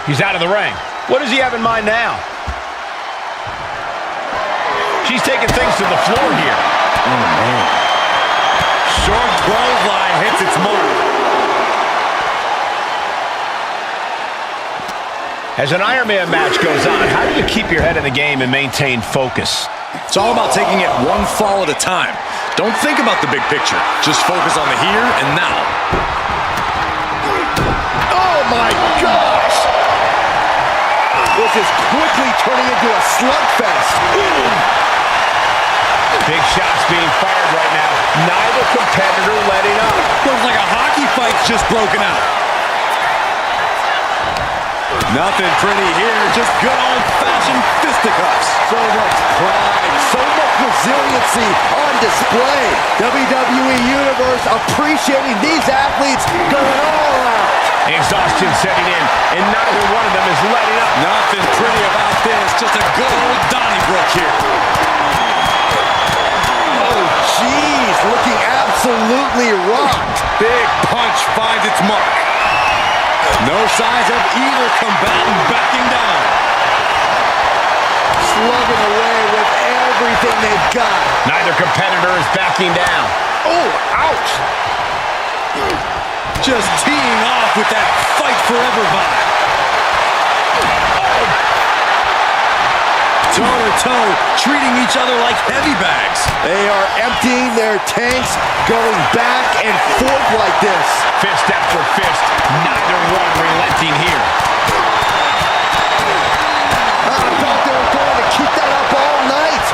He's out of the ring. What does he have in mind now? She's taking things to the floor here. Oh, man. Short clothesline hits its mark. As an Iron Man match goes on, how do you keep your head in the game and maintain focus? It's all about taking it one fall at a time. Don't think about the big picture. Just focus on the here and now. Oh, my gosh! This is quickly turning into a slugfest. Big shots being fired right now. Neither competitor letting up. Looks like a hockey fight's just broken out. Nothing pretty here, just good old-fashioned fisticuffs. So much pride, so much resiliency on display. WWE Universe appreciating these athletes going all out. Exhaustion setting in, and neither one of them is letting up. Nothing pretty about this, just a good old Donnybrook here. Oh, jeez, looking absolutely rocked. Big punch finds its mark. No signs of either combatant backing down. Slugging away with everything they've got. Neither competitor is backing down. Oh, ouch. Just teeing off with that fight forever vibe. Toe-to-toe, treating each other like heavy bags. They are emptying their tanks, going back and forth like this. Fist after fist, neither one relenting here. I thought they were going to keep that up all night.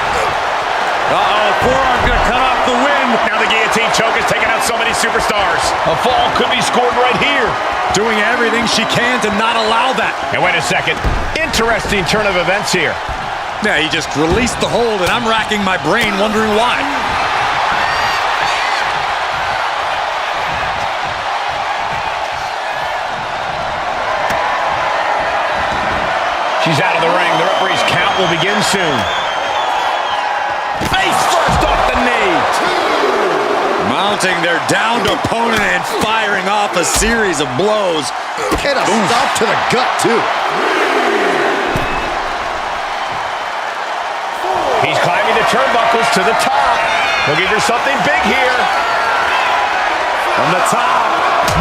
Uh-oh, forearm gonna cut off the wind. Now the guillotine choke is taking out so many superstars. A fall could be scored right here. Doing everything she can to not allow that. And wait a second, interesting turn of events here. Yeah, he just released the hold, and I'm racking my brain wondering why. She's out of the ring. The referee's count will begin soon. Face first off the knee. Mounting their downed opponent and firing off a series of blows. And a stop to the gut, too. He's climbing the turnbuckles to the top. Looking for something big here. From the top.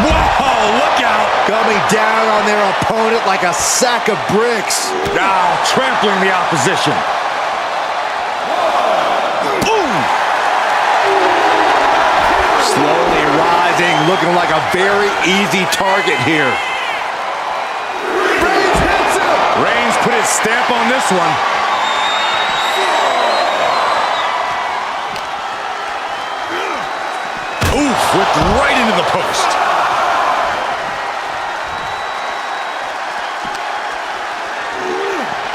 Whoa, look out. Coming down on their opponent like a sack of bricks. Now trampling the opposition. Ooh. Slowly rising, looking like a very easy target here. Reigns hits him. Reigns put his stamp on this one. Oof, whipped right into the post.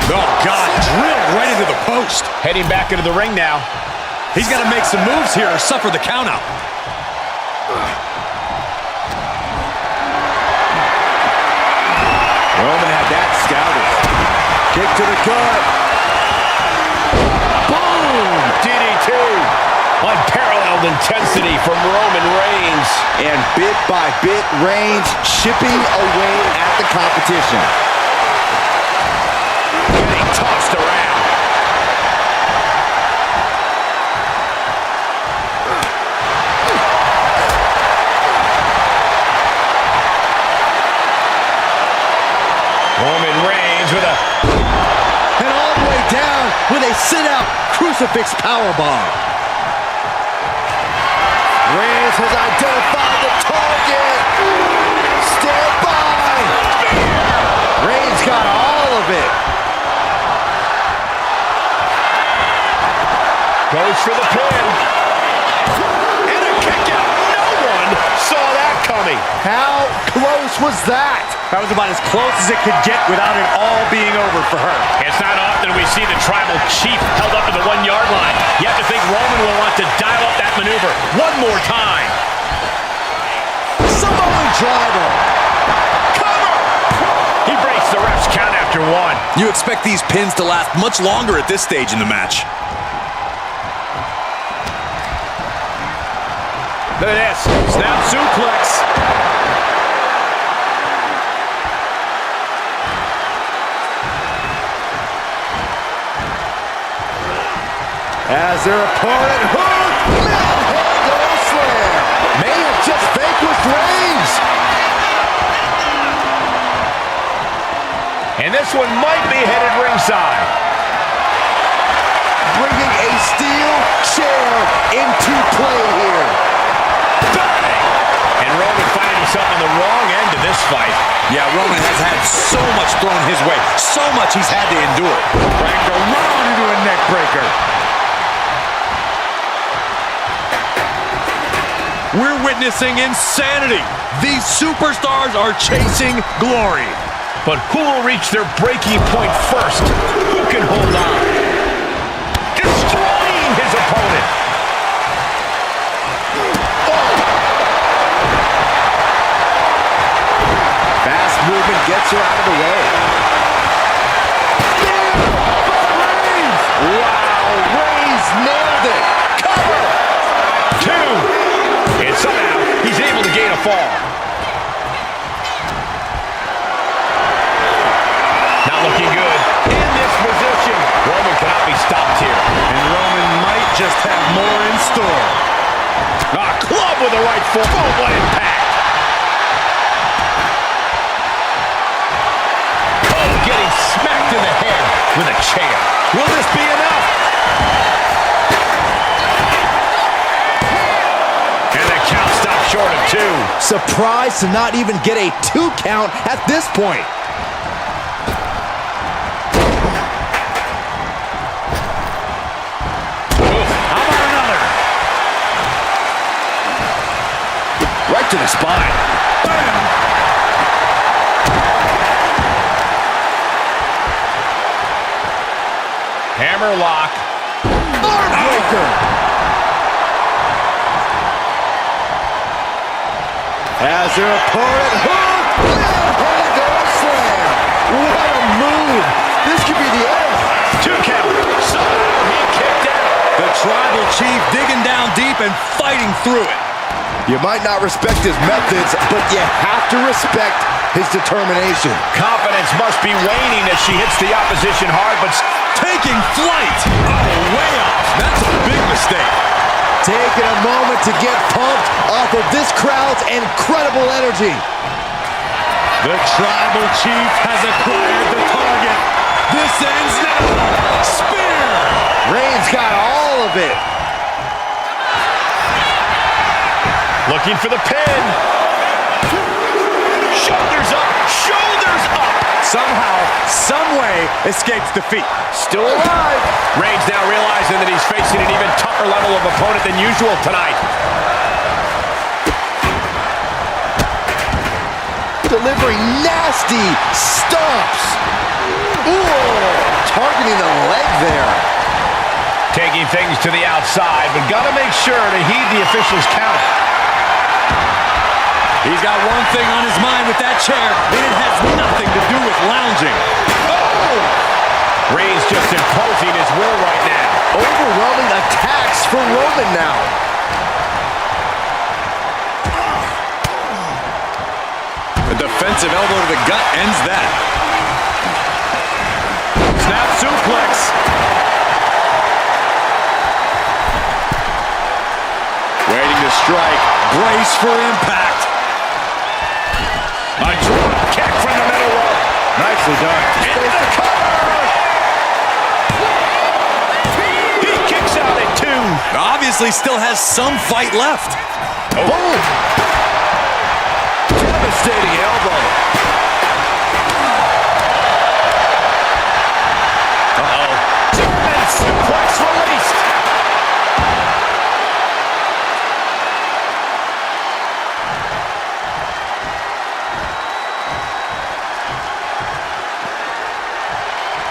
Oh, God, drilled right into the post. Heading back into the ring now. He's got to make some moves here or suffer the countout. Roman had that scouted. Kick to the gut. Boom! DDT. Unparalleled intensity from Roman Reigns. And bit by bit, Reigns chipping away at the competition. Getting tossed around. Roman Reigns with a... And all the way down with a sit-out crucifix powerbomb. Reigns has identified the target. Stand by. Reigns got all of it. Goes for the pin. And a kick out. No one saw that coming. How close was that? That was about as close as it could get without it all being over for her. It's not often we see the tribal chief held up to the 1 yard line. You have to think Roman will want to dial up that maneuver one more time. Samoan driver. Cover! He breaks the ref's count after one. You expect these pins to last much longer at this stage in the match. Look at this. Snap suplex. As their opponent, manhandle slam. May have just vanquished Reigns. And this one might be headed ringside. Bringing a steel chair into play here. Bang! And Roman finding himself on the wrong end of this fight. Yeah, Roman has had so much thrown his way. So much he's had to endure. Cranked around into a neck breaker. We're witnessing insanity. These superstars are chasing glory. But who will reach their breaking point first? Who can hold on? Destroying his opponent. Fast movement gets her out of the way. Wow, Reigns nailed it. Cover. 2. And somehow he's able to gain a fall. Not looking good. In this position, Roman cannot be stopped here. And Roman might just have more in store. Club with the right foot. Oh, what impact. Oh, getting smacked in the head with a chair. Will this be enough? And the count stopped short of 2. Surprised to not even get a 2 count at this point. Right to the spine. Bam! Hammer lock. Armbreaker. As their opponent manhandle slam. What a move. This could be the end. 2 count. Somehow he kicked out. The tribal chief digging down deep and fighting through it. You might not respect his methods, but you have to respect his determination. Confidence must be waning as she hits the opposition hard, but Taking flight. Oh, way off. That's a big mistake. Taking a moment to get pumped off of this crowd's incredible energy. The tribal chief has acquired the target. This ends now. Spear. Reigns got all of it. looking for the pin. Shoulders up, shoulders up. Somehow, someway, escapes defeat. Still alive. Reigns now realizing that he's facing an even tougher level of opponent than usual tonight. Delivering nasty stomps. Ooh, targeting the leg there. Taking things to the outside, but gotta make sure to heed the official's count. He's got one thing on his mind with that chair, and it has nothing to do with lounging. Oh! Reigns just imposing his will right now. Overwhelming attacks for Roman now. A defensive elbow to the gut ends that. Snap suplex. Waiting to strike. Brace for impact. A drop kick from the middle rope. Nicely done. Into the cover. He kicks out at 2. Obviously still has some fight left. Oh. Boom. Devastating elbow. Uh-oh. German suplex released.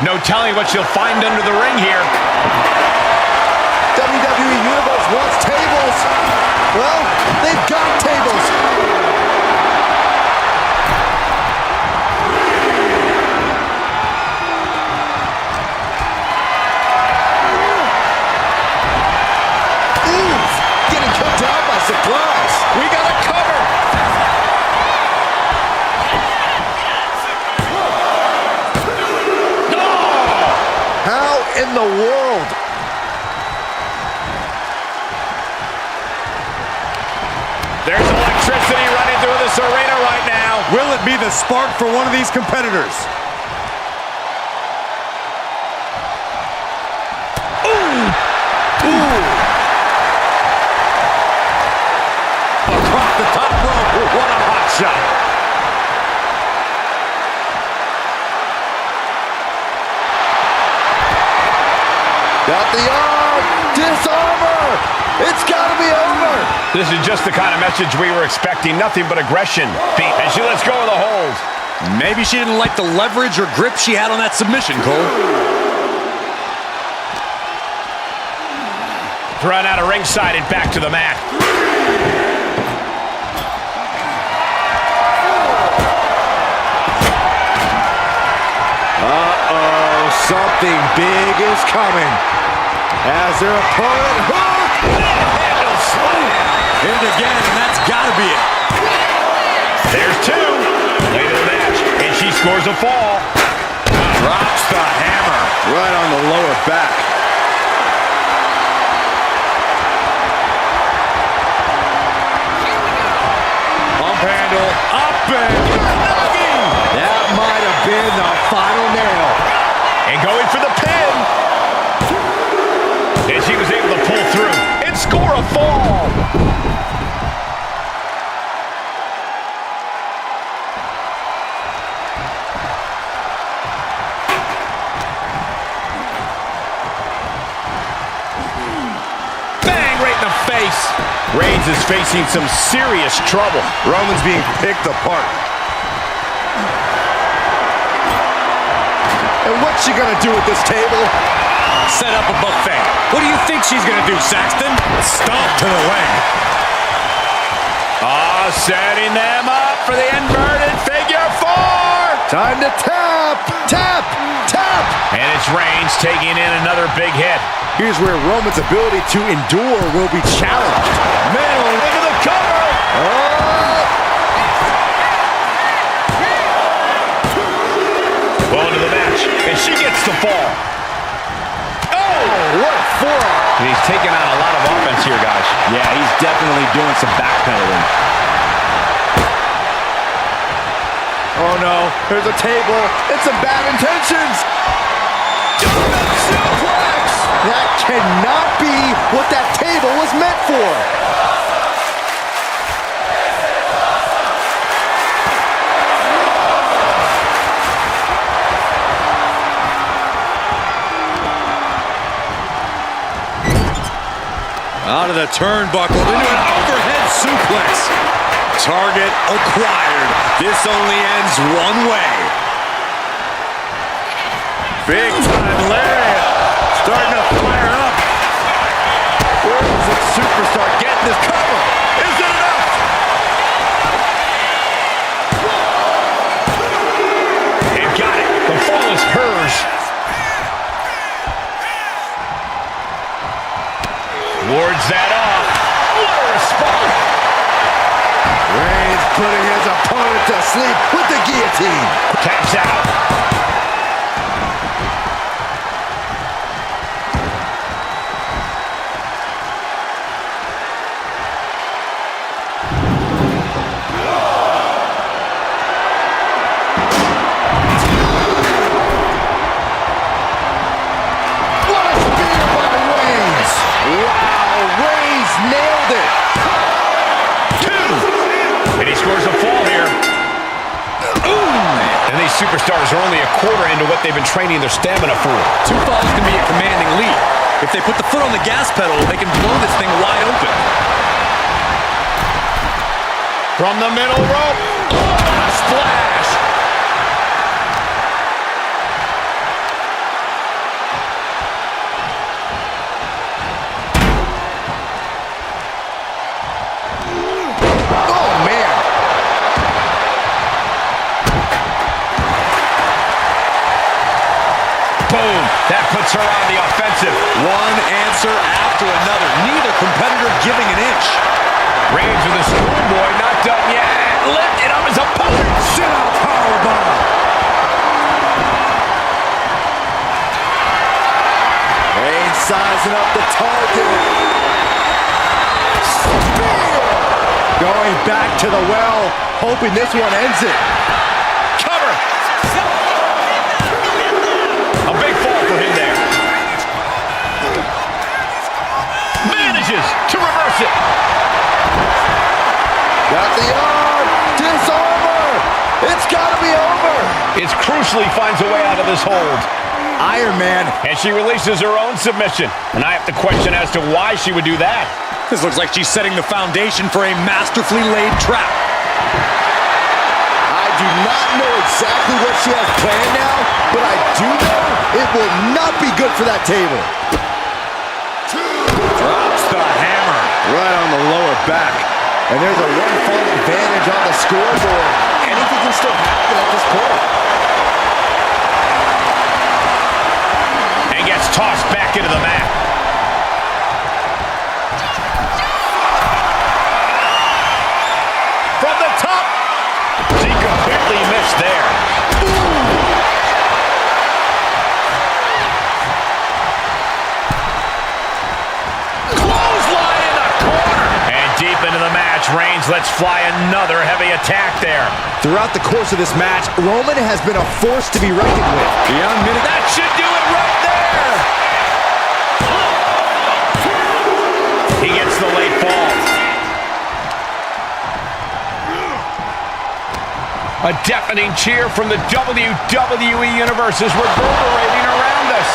No telling what you'll find under the ring here. WWE Universe wants tables. Well, they've got tables. Oof, getting kicked out by surprise. We got a cover. How in the world? Will it be the spark for one of these competitors? Across the top rope. What a hot shot. Got the arm. Disarmer. It's got to be over. This is just the kind of message we were expecting. Nothing but aggression. And she lets go of the hold. Maybe she didn't like the leverage or grip she had on that submission, Cole. Thrown out of ringside and back to the mat. Something big is coming. As their opponent hook. Handle slam. Hit it again, and that's got to be it. There's two. Late in the match, and she scores a fall. Drops the hammer. Right on the lower back. Pump handle. Up and knocking. That might have been the final nail. And going for the pin. And she was able to pull through and score a fall. Bang, right in the face. Reigns is facing some serious trouble. Roman's being picked apart. And what's she gonna do at this table? Set up a buffet. What do you think she's gonna do, Saxton? Stomp to the leg. Setting them up for the inverted figure four. Time to tap, tap, tap. And it's Reigns taking in another big hit. Here's where Roman's ability to endure will be challenged. Middle into the cover. Well into the match, and she gets the fall. What a forearm. And he's taking on a lot of offense here, guys. Yeah, he's definitely doing some backpedaling. Oh no, there's a table. It's some bad intentions. Suplex. That cannot be what that table was meant for. Out of the turnbuckle into an overhead suplex. Target acquired. This only ends one way. Big time lariat. Starting to fire up. Where is this superstar getting this cover? Is it enough? And got it. The fall is hers. Wards that off. What a response. Reigns putting his opponent to sleep with the guillotine. Taps out. What a spear by Reigns. Wow, Reigns nailed it. And he scores a fall here. And these superstars are only a quarter into what they've been training their stamina for. Two falls can be a commanding lead. If they put the foot on the gas pedal, they can blow this thing wide open. From the middle rope. Oh, a splash. Oh, man. Boom. That puts her on the offensive. One answer after another. Neither competitor giving an inch. Reigns with a schoolboy, not done yet. Lifted up his opponent. Sit out powerbomb. Reigns sizing up the target. Spear. Going back to the well. hoping this one ends it. Cover. A big fall for him there. Manages to reverse it. Got the arm. Disarmer. It's got to be over. It's crucially finds a way out of this hold. Iron Man. And she releases her own submission. And I have to question as to why she would do that. This looks like she's setting the foundation for a masterfully laid trap. I do not know exactly what she has planned now, but I do know it will not be good for that table. Drops the hammer. Right on the lower back. And there's a one-fall advantage on the scoreboard. Anything can still happen at this point. And gets tossed back into the mat. From the top. She completely missed there. Clothesline in the corner. And deep into the match, Reigns lets fly another heavy attack there. Throughout the course of this match, Roman has been a force to be reckoned with. Beyond minute. That should do it right there. He gets the late fall. A deafening cheer from the WWE Universe is reverberating around us.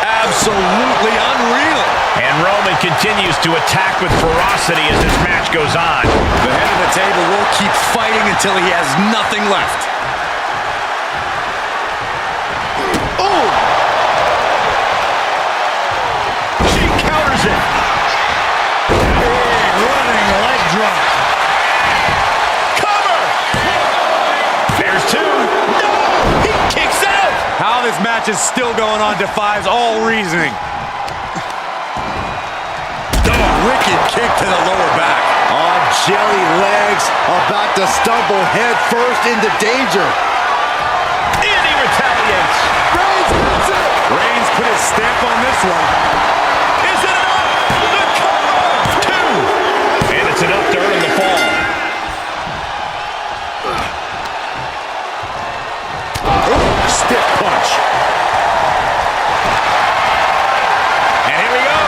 Absolutely unreal. And Roman continues to attack with ferocity as this match goes on. The head of the table will keep fighting until he has nothing left. Oh! She counters it. Big running leg drop. Cover! There's two. No! He kicks out! How this match is still going on defies all reasoning. Wicked kick to the lower back. On jelly legs, about to stumble head first into danger. And he retaliates. Reigns hits it. Reigns put his stamp on this one. Is it enough? The cover! Two! And it's enough to earn the fall. Stiff punch. And here we go.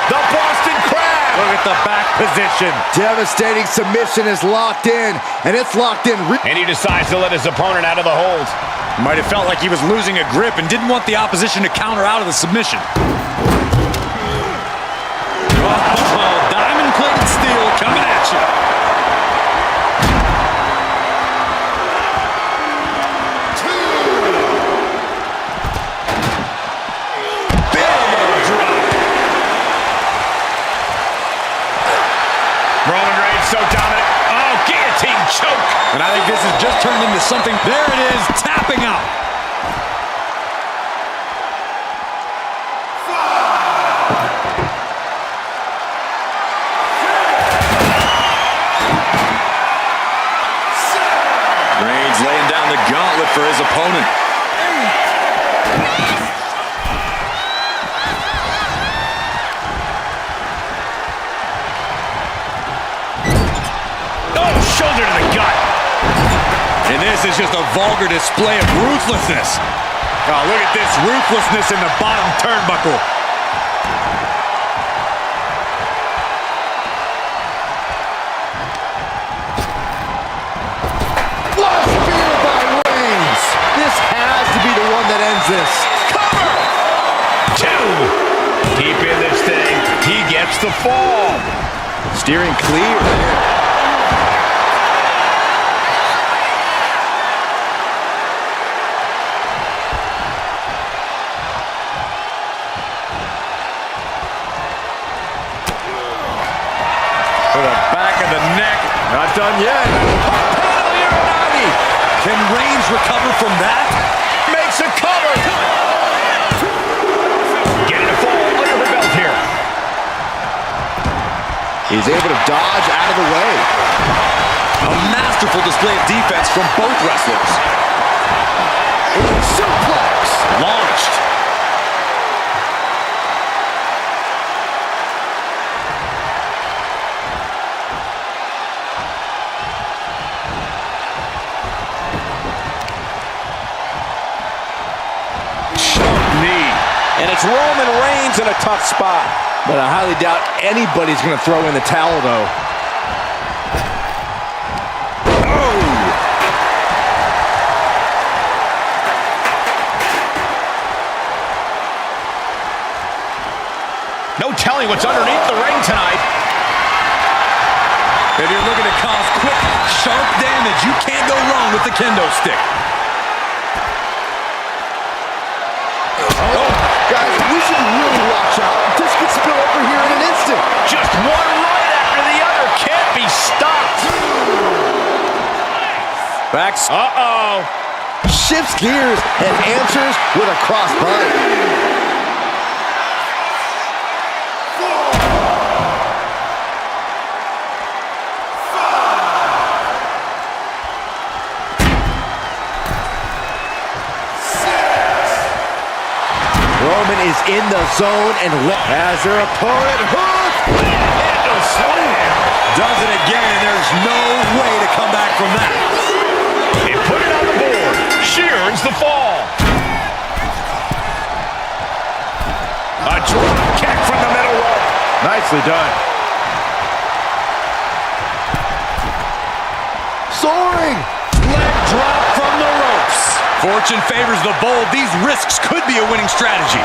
The Boston Crab. Look at the back position. Devastating submission is locked in, and it's locked in. And he decides to let his opponent out of the hold. Might have felt like he was losing a grip and didn't want the opposition to counter out of the submission. Oh, diamond-plated steel coming at you. Roman Reigns so dominant. Oh, guillotine choke. And I think this has just turned into something. There it is, tapping out. Reigns laying down the gauntlet for his opponent. Shoulder to the gut. And this is just a vulgar display of ruthlessness. Oh, look at this ruthlessness in the bottom turnbuckle. Last spear by Reigns. This has to be the one that ends this. Cover! Two! Deep in this thing. He gets the fall. Steering clear. To the back of the neck. Not done yet. Can Reigns recover from that? Makes a cover. Getting a fall under the belt here. He's able to dodge out of the way. A masterful display of defense from both wrestlers. Suplex. Launched. puts Roman Reigns in a tough spot. But I highly doubt anybody's going to throw in the towel, though. No telling what's underneath the ring tonight. If you're looking to cause quick, sharp damage, you can't go wrong with the kendo stick. Oh, guys, we should really watch out. This could spill over here in an instant. Just one right after the other. Can't be stopped. Backs. Uh-oh. Shifts gears and answers with a crossbody. Roman is in the zone and has their opponent hooked. Handle slam. Does it again, and there's no way to come back from that. They put it on the board. She earns the fall. A drop kick from the middle rope. Nicely done. Soaring. Leg drop from the ropes. Fortune favors the bold. These risks could be a winning strategy.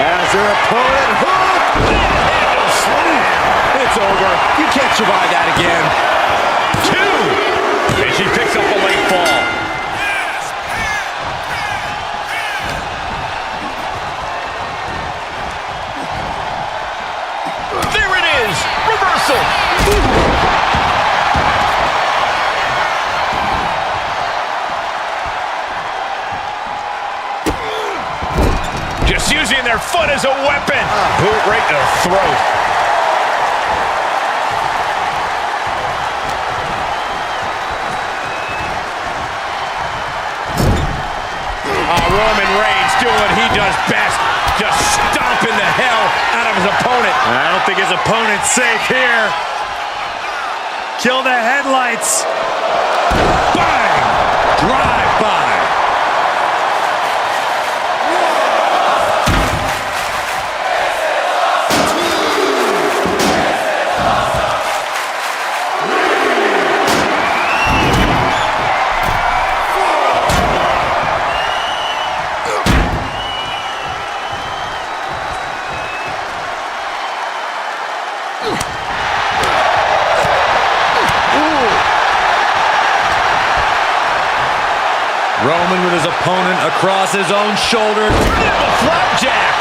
Has their opponent hooked. Handle slam. It's over. You can't survive that again. 2. And she picks up the late fall. There it is. Reversal. Just using their foot as a weapon. Boot right to the throat. Roman Reigns doing what he does best. Just stomping the hell out of his opponent. I don't think his opponent's safe here. Kill the headlights. Bang! Drive by. Roman with his opponent across his own shoulder. Triple flapjack.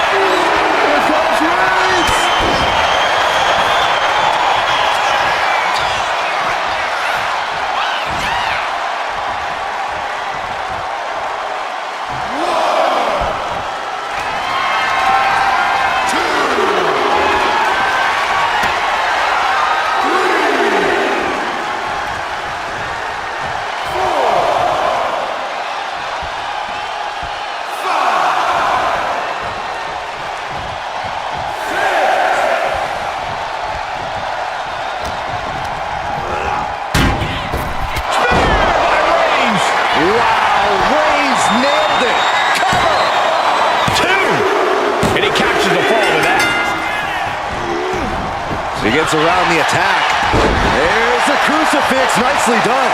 Here comes Reigns. He gets around the attack. There's the crucifix. Nicely done.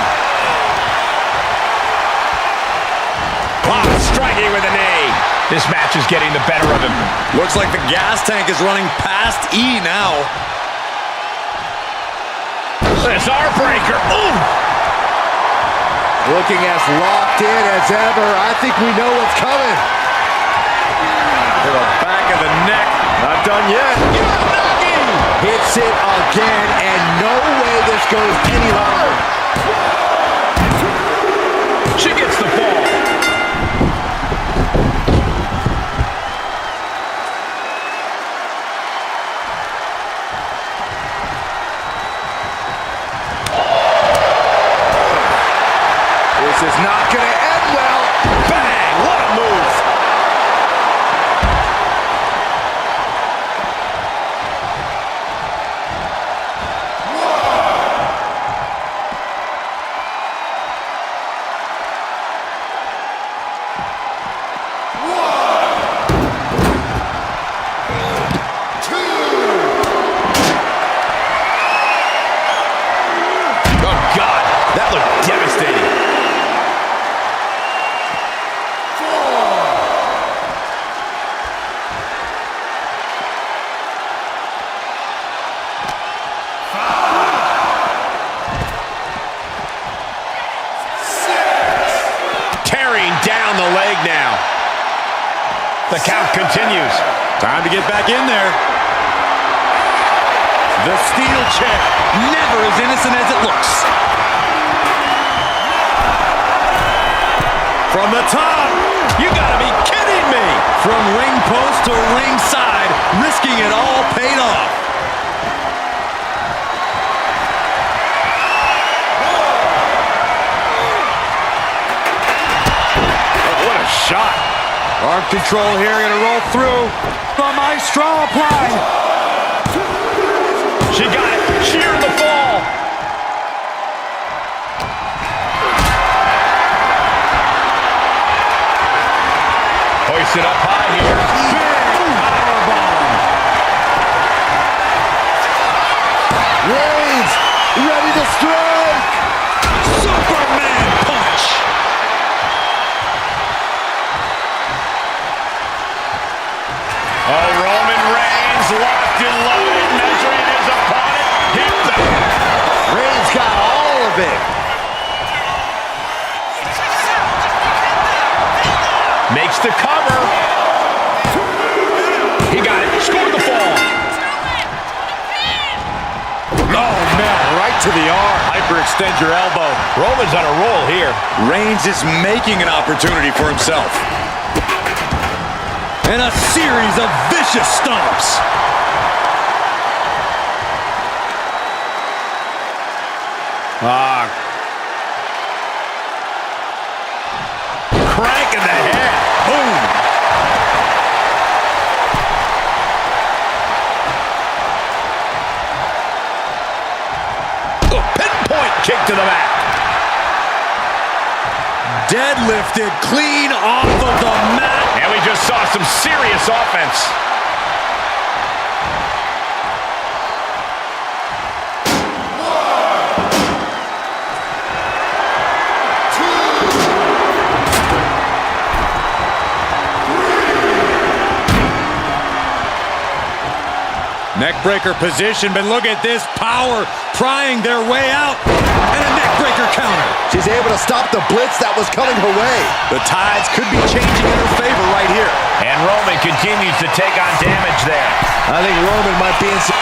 Wow, striking with a knee. This match is getting the better of him. Looks like the gas tank is running past E now. This R-breaker. Ooh! Looking as locked in as ever. I think we know what's coming. To the back of the neck. Not done yet. Hits it again, and no way this goes any longer. She gets the ball. This is not going to end well. Bang! What a move. continues. Time to get back in there. The steel chair, never as innocent as it looks. From the top, you gotta be kidding me! From ring post to ringside, risking it all paid off. Oh, what a shot. Arm control here, gonna roll through. The maestro applied. She got it. Sheer the fall. Hoisted up high here. Big powerbomb. Reigns ready to strike. Superman punch. Oh, Roman Reigns locked and loaded, measuring his opponent. Hit the... Reigns got all of it. Makes the cover. He got it. Scored the fall. Oh, man, right to the arm. Hyperextend your elbow. Roman's on a roll here. Reigns is making an opportunity for himself. And a series of vicious stomps. Crank in the head. Boom. A pinpoint kick to the back. Deadlifted clean off of the mat. And we just saw some serious offense. Neckbreaker position, but look at this power prying their way out. And a neckbreaker counter. She's able to stop the blitz that was coming her way. The tides could be changing in her favor right here. And Roman continues to take on damage there. I think Roman might be in some...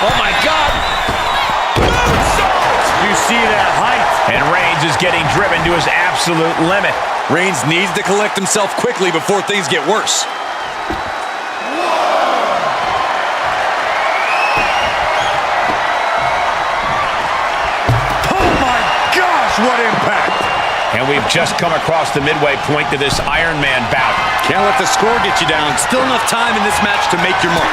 Oh my God! You see that height. And Reigns is getting driven to his absolute limit. Reigns needs to collect himself quickly before things get worse. What impact! And we've just come across the midway point to this Iron Man bout. Can't let the score get you down. Still enough time in this match to make your mark.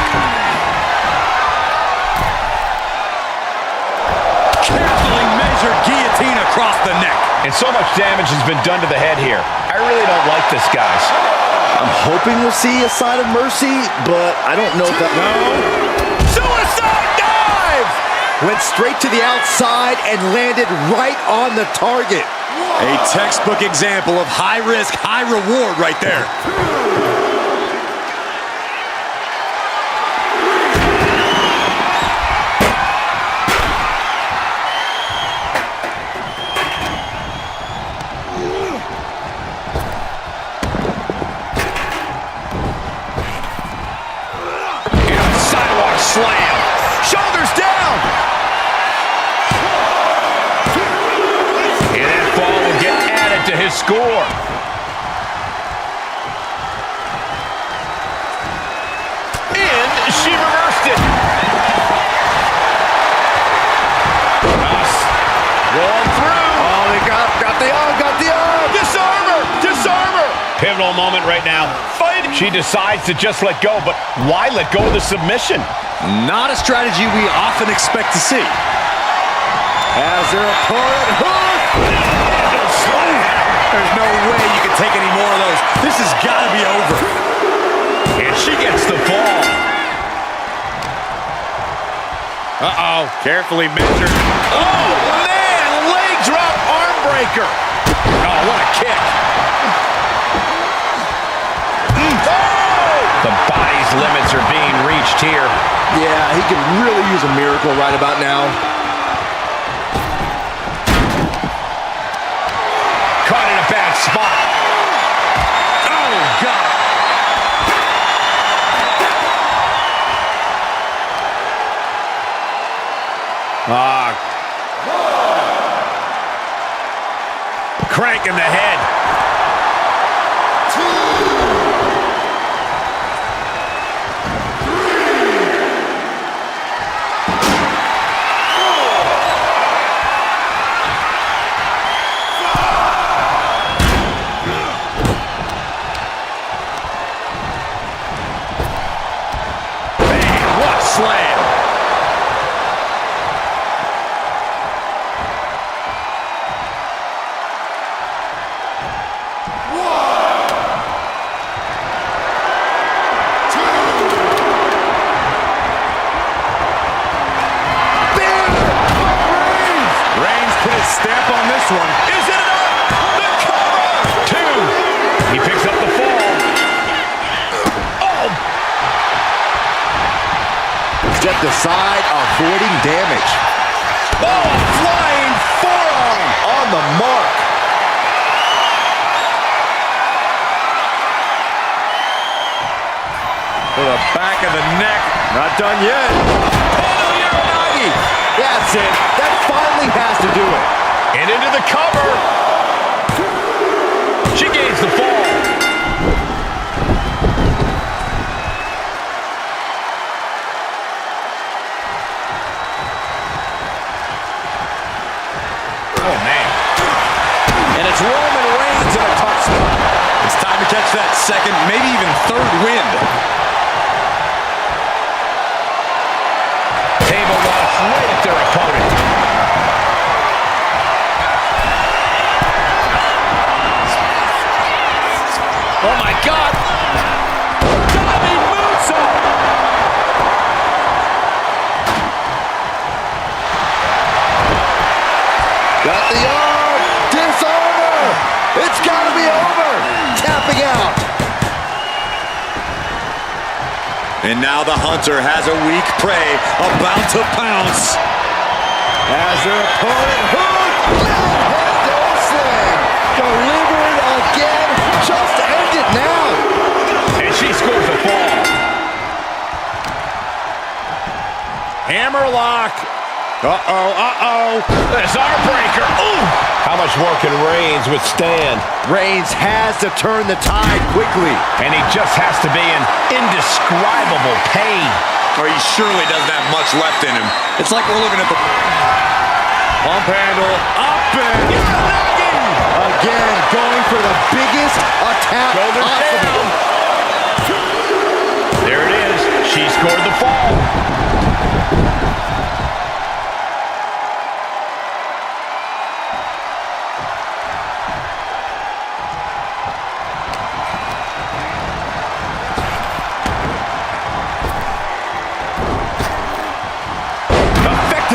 Carefully measured guillotine across the neck. And so much damage has been done to the head here. I really don't like this, guys. I'm hoping we'll see a sign of mercy, but I don't know if that... No. Suicide dive! Went straight to the outside and landed right on the target. A textbook example of high risk, high reward right there. And a sidewalk slam. Shoulders down! To his score. And she reversed it. Rolling through. Oh, they got the arm. Disarm her. Pivotal moment right now. Fight. She decides to just let go, but why let go of the submission? Not a strategy we often expect to see. As their opponent hooked. There's no way you can take any more of those. This has got to be over. And she gets the fall. Uh-oh. Carefully measured. Oh, man! Leg drop arm breaker. Oh, what a kick. Oh! The body's limits are being reached here. Yeah, he could really use a miracle right about now. Caught in a bad spot. Oh, God. Crank in the head. Slam. Reigns put his stamp on this one. Is it enough? The cover! 2. He picks up the fall. Oh! Stepped aside, avoiding damage. Oh, flying forearm on the mark. To the back of the neck. Not done yet. That's it. That finally has to do it. And into the cover. She gains the fall. Oh, man. And it's Roman Reigns in a tough spot. It's time to catch that second, maybe even third wind. Table loss right at their opponent. Oh, my God. Diving moonsault. Got the arm. Dishonor. It's got to be over. Tapping out. And now the hunter has a weak prey about to pounce. As their opponent, slam. Delivering again. Just end it now. And she scores a fall. Hammerlock. This arm breaker. Ooh. How much more can Reigns withstand? Reigns has to turn the tide quickly. And he just has to be in indescribable pain. Or he surely doesn't have much left in him. It's like we're looking at the pump handle. Up and Again, going for the biggest attack Shoulders possible. down. There it is. She scored the fall.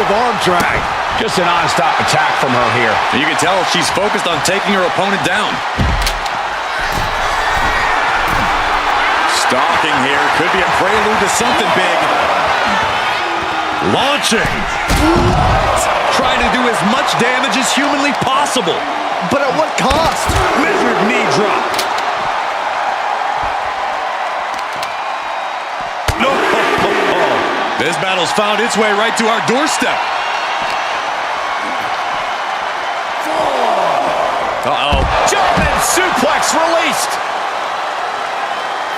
Arm drag. Just a non-stop attack from her here. You can tell she's focused on taking her opponent down. Stalking here could be a prelude to something big. Launching. Trying to do as much damage as humanly possible. But at what cost? Measured knee drop. No. This battle's found its way right to our doorstep. Uh-oh. German suplex released.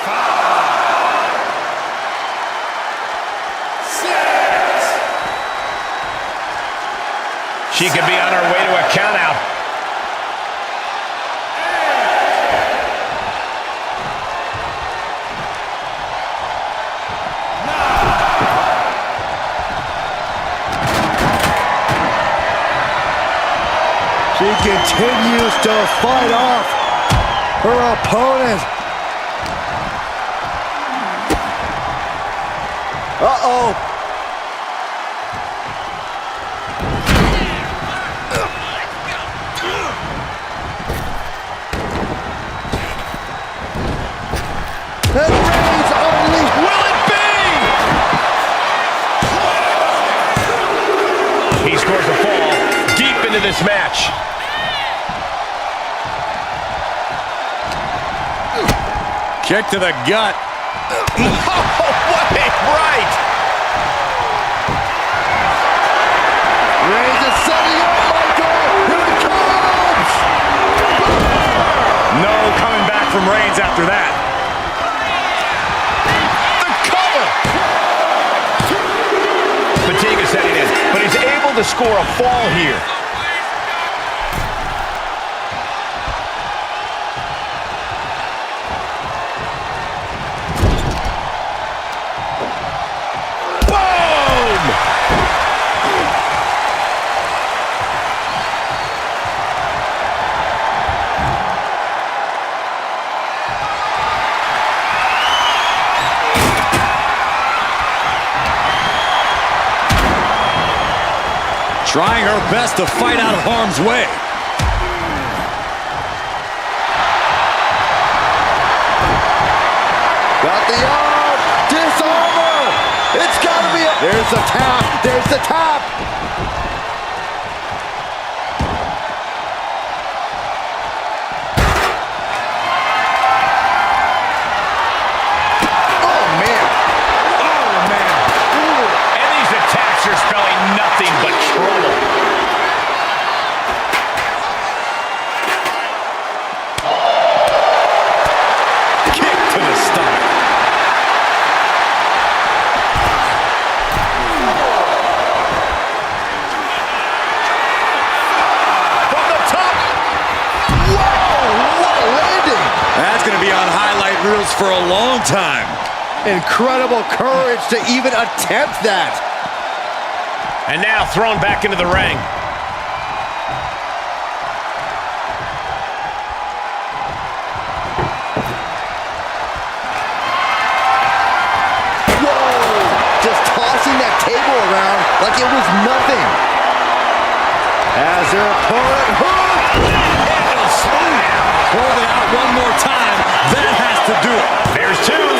5, 6. She could be on her way to a countout. She continues to fight off her opponent. Uh-oh. And Reigns unleashed. Will it be? He scores a fall deep into this match. Kick to the gut. Oh, what a right! from Reigns after that. The cover! Fatigue is setting in, but he's able to score a fall here. Trying her best to fight out of harm's way. Got the arm! Disarmer! It's gotta be a... There's the tap! There's the tap! Oh, man! Oh, man! And these attacks are spelling nothing but trouble. Kick to the stomach. From the top. Whoa! What a landing! That's going to be on highlight reels for a long time. Incredible courage to even attempt that. And now thrown back into the ring. Whoa! Just tossing that table around like it was nothing. As their opponent hooked. Hold it out one more time. That has to do it. There's two.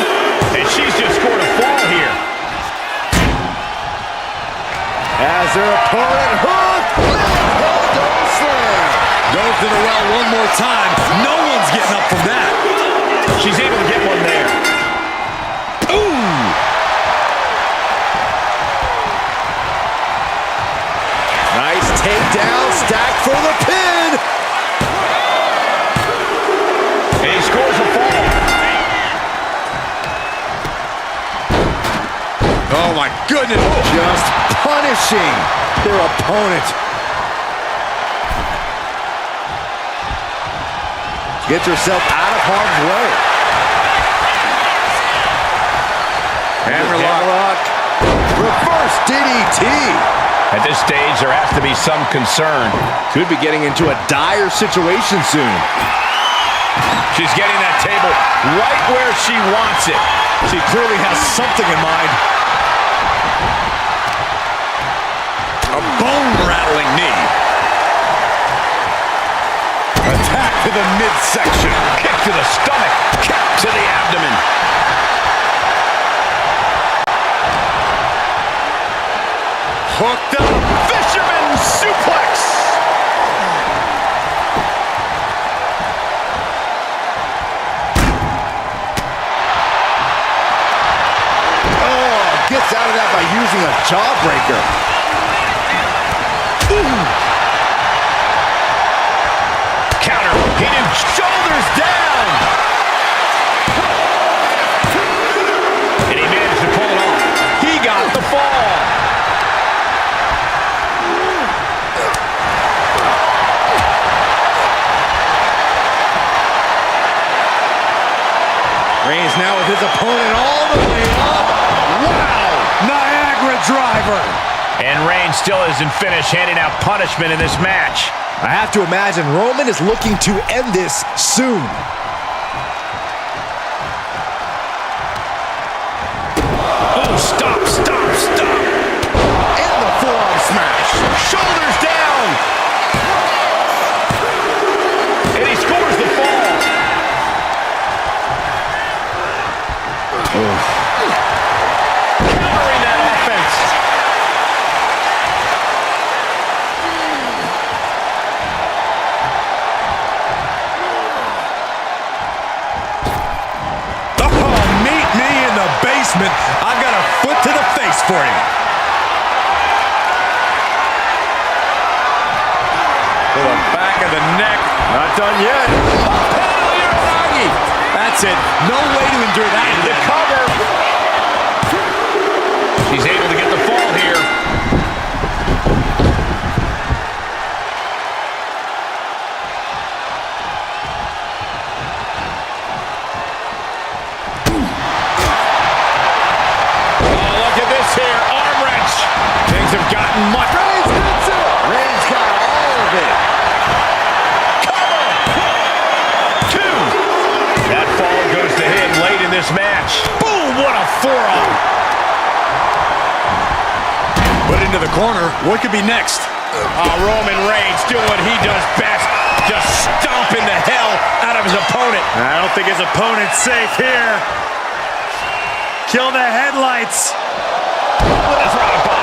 And she's just scored a fall here. As their opponent hooked. Don't slam. Goes to the well one more time. No one's getting up from that. She's able to get one there. Ooh! Nice takedown, stacked for the pin. And he scores a fall. Oh my goodness. Just punishing their opponent. Gets herself out of harm's way. Hammerlock. Reverse DDT. At this stage, there has to be some concern. Could be getting into a dire situation soon. She's getting that table right where she wants it. She clearly has something in mind. A bone-rattling knee. Attack to the midsection. Kick to the stomach. Kick to the abdomen. Hooked up. Fisherman suplex. Oh, gets out of that by using a jawbreaker. Counter. He knew shoulders down. And he managed to pull it off. He got the fall. Reigns now with his opponent all the way up. Wow! Niagara driver. And Reigns still isn't finished handing out punishment in this match. I have to imagine Roman is looking to end this soon. Oh, stop, stop, stop. And the forearm smash. Shoulders down. And he scores the fall. Countering that offense. Oh, meet me in the basement. I've got a foot to the face for you. To the back of the neck. Not done yet. Here Uranagi. That's it. No way to endure that. The cover. She's able to get the fall here. Oh, look at this here. Arm wrench. Things have gotten much. Reigns hits it. Reigns got all of it. Cover. 2. That fall goes to him late in this match. Boom, what a forearm. Put into the corner. What could be next? Roman Reigns doing what he does best. Just stomping the hell out of his opponent. I don't think his opponent's safe here. Kill the headlights. That's right by.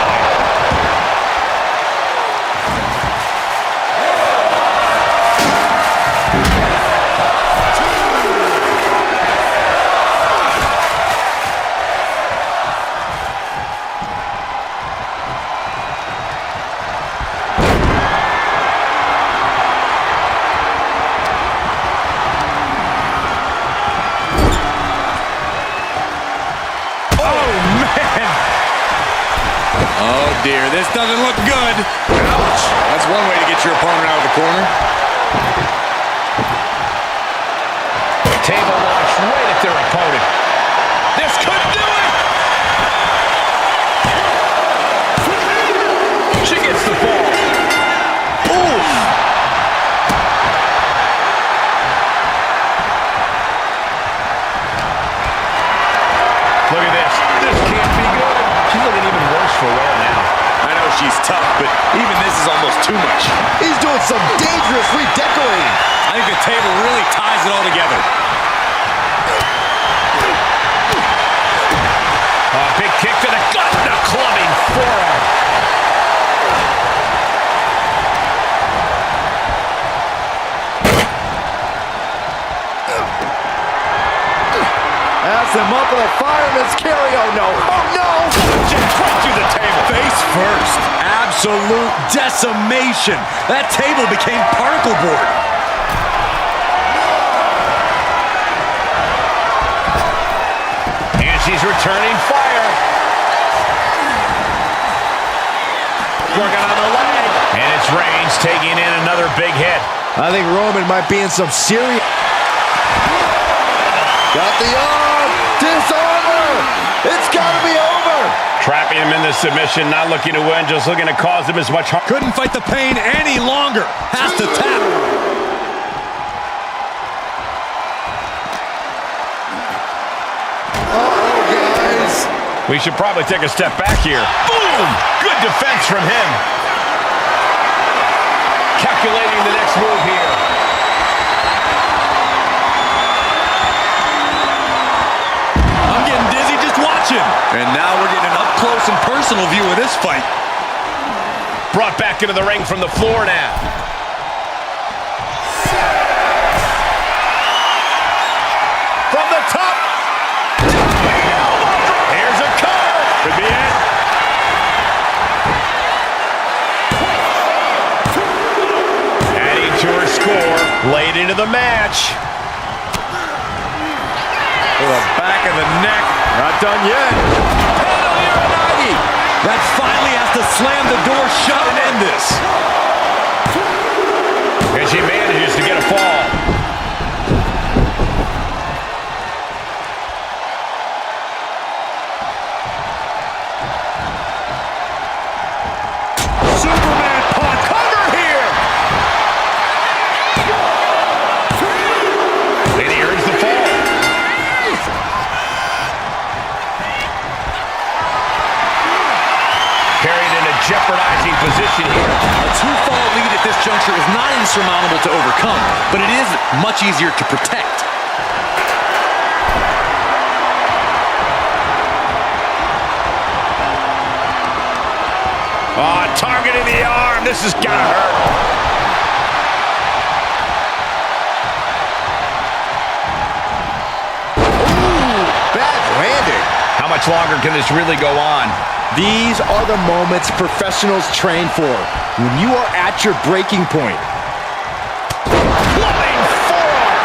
Oh dear, this doesn't look good. Ouch. That's one way to get your opponent out of the corner. Table launched right at their opponent. This could do it! She gets the ball. Oof! Look at this. This can't be good. She's looking even worse for wear now. I know she's tough, but even this is almost too much. He's doing some dangerous redecorating. I think the table really ties it all together. Big kick to the gut and a clubbing forearm. That's him up with a fireman's carry. Oh no. Oh no. Just right through the table. Face first. Absolute decimation. That table became particle board. And she's returning fire. Working on the leg. And it's Reigns taking in another big hit. I think Roman might be in some serious... Got the arm. Dishonor. It's got to be over. Trapping him in the submission, not looking to win, just looking to cause him as much harm. Couldn't fight the pain any longer. Has to tap. Uh-oh, guys. We should probably take a step back here. Boom! Good defense from him. Calculating the next move here. I'm getting dizzy just watching. And now we're getting an up-close and personal view of this fight. Brought back into the ring from the floor now. From the top. Here's a cover. Could be it. Adding to her score late into the match. To the back of the neck. Not done yet. That finally has to slam the door shut and end this. And she manages to get a fall. Superman punch. Cover here. And he earns the fall. Carried in a jeopardizing position here. A two-fall lead at this juncture is not insurmountable to overcome, but it is much easier to protect. Oh, targeting the arm. This is gonna hurt. Ooh, bad landing. How much longer can this really go on? These are the moments professionals train for. When you are at your breaking point. Flying forearm.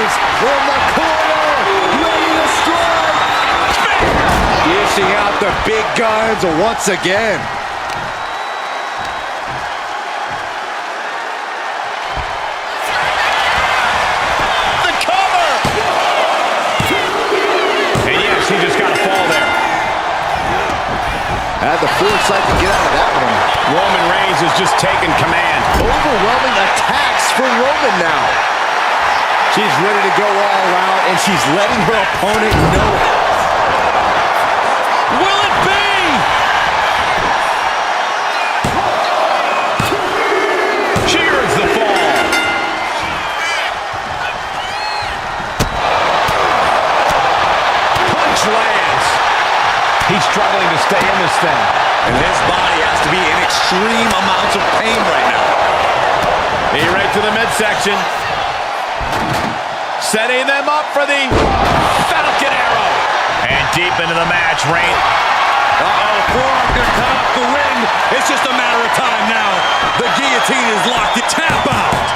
Reigns in the corner, ready to strike. Dishing out the big guns once again. The cover! And yes, he just got a fall there. Had the foresight to get out of that one. Roman Reigns is just taking command. Overwhelming attacks for Roman now. She's ready to go all out, and she's letting her opponent know it. Will it be? She earns the fall. Punch lands. He's struggling to stay in this thing. And his body has to be in extreme amounts of pain right now. Knee right to the midsection. Setting them up for the Falcon Arrow. And deep into the match, Reigns. Uh-oh, forearm gonna cut off the ring. It's just a matter of time now. The guillotine is locked. Tap out.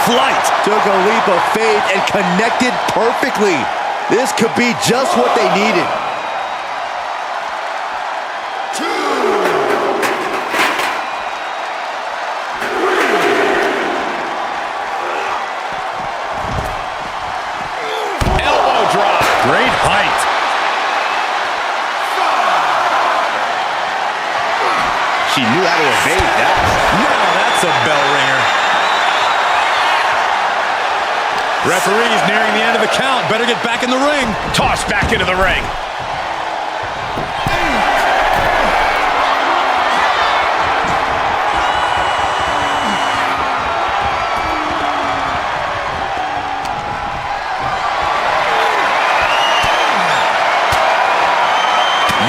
Flight. Took a leap of faith and connected perfectly. This could be just what they needed. Elbow drop. Great height. She knew how to evade that. Now that's a bell ringer. Referee's nearing the end of the count. Better get back in the ring. Tossed back into the ring.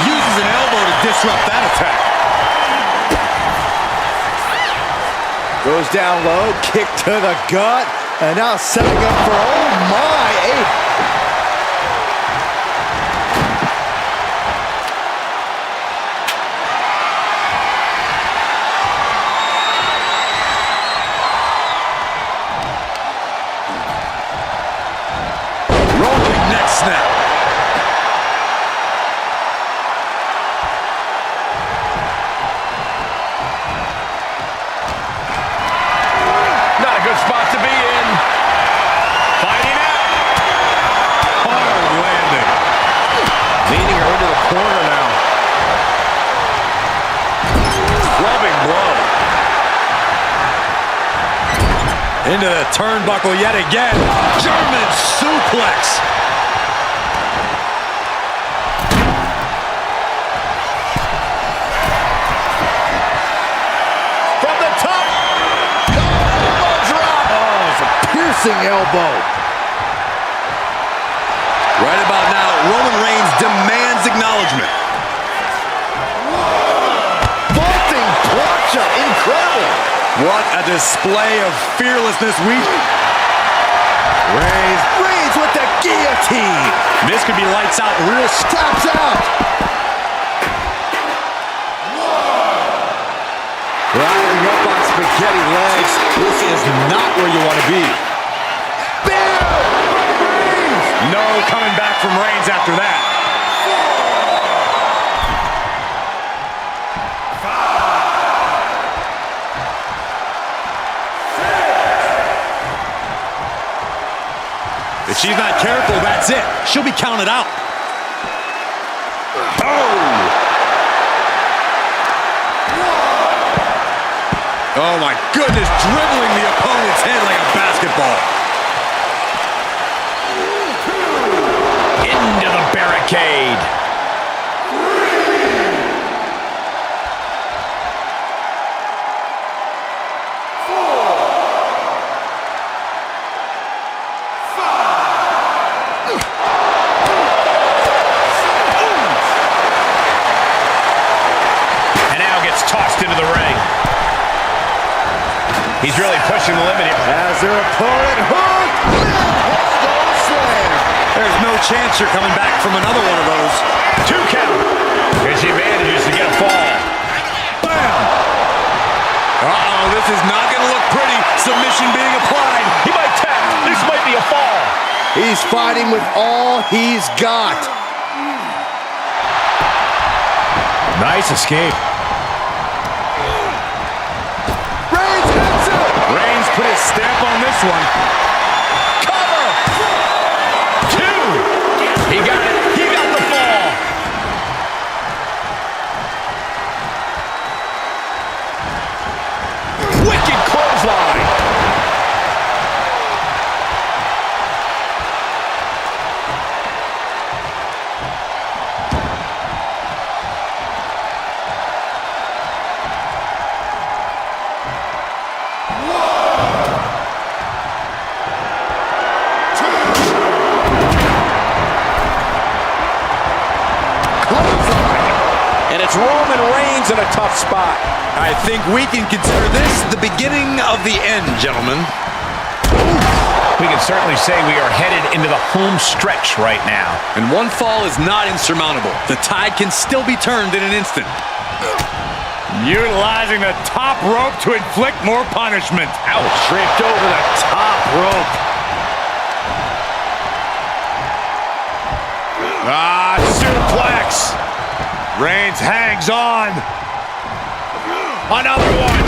Uses an elbow to disrupt that attack. Goes down low, kick to the gut. And now setting up for, oh my, Rolling neck snap. Not a good spot to be in. Fighting out. Hard landing. Leading her into the corner now. Clubbing blow. Into the turnbuckle yet again. German suplex. From the top. Elbow drop. oh, it's a piercing elbow. Right about now, Roman Reigns demands acknowledgement. Vaulting plancha, incredible. What a display of fearlessness. Reigns with the guillotine. This could be lights out real. Taps out. Riding up on spaghetti legs. This is not where you want to be. No coming back from Reigns after that. If she's not careful, that's it. She'll be counted out. Oh my goodness, dribbling the opponent's head like a basketball. Into the barricade. And now tossed into the ring. He's really pushing the limit here. As their opponent hooked. Head slam. There's no chance you're coming back from another one of those. 2 count. Here she manages to get a fall. Bam! Uh-oh, this is not going to look pretty. Submission being applied. He might tap. This might be a fall. He's fighting with all he's got. Nice escape. Reigns hits it. Reigns put his stamp on this one. Cover. 2. He got it. He got the fall. Wicked clothesline. And it's Roman Reigns in a tough spot. I think we can consider this the beginning of the end, gentlemen. We can certainly say we are headed into the home stretch right now. And one fall is not insurmountable. The tide can still be turned in an instant. Utilizing the top rope to inflict more punishment. Ouch. Tripped over the top rope. Suplex. Reigns hangs on. Another one.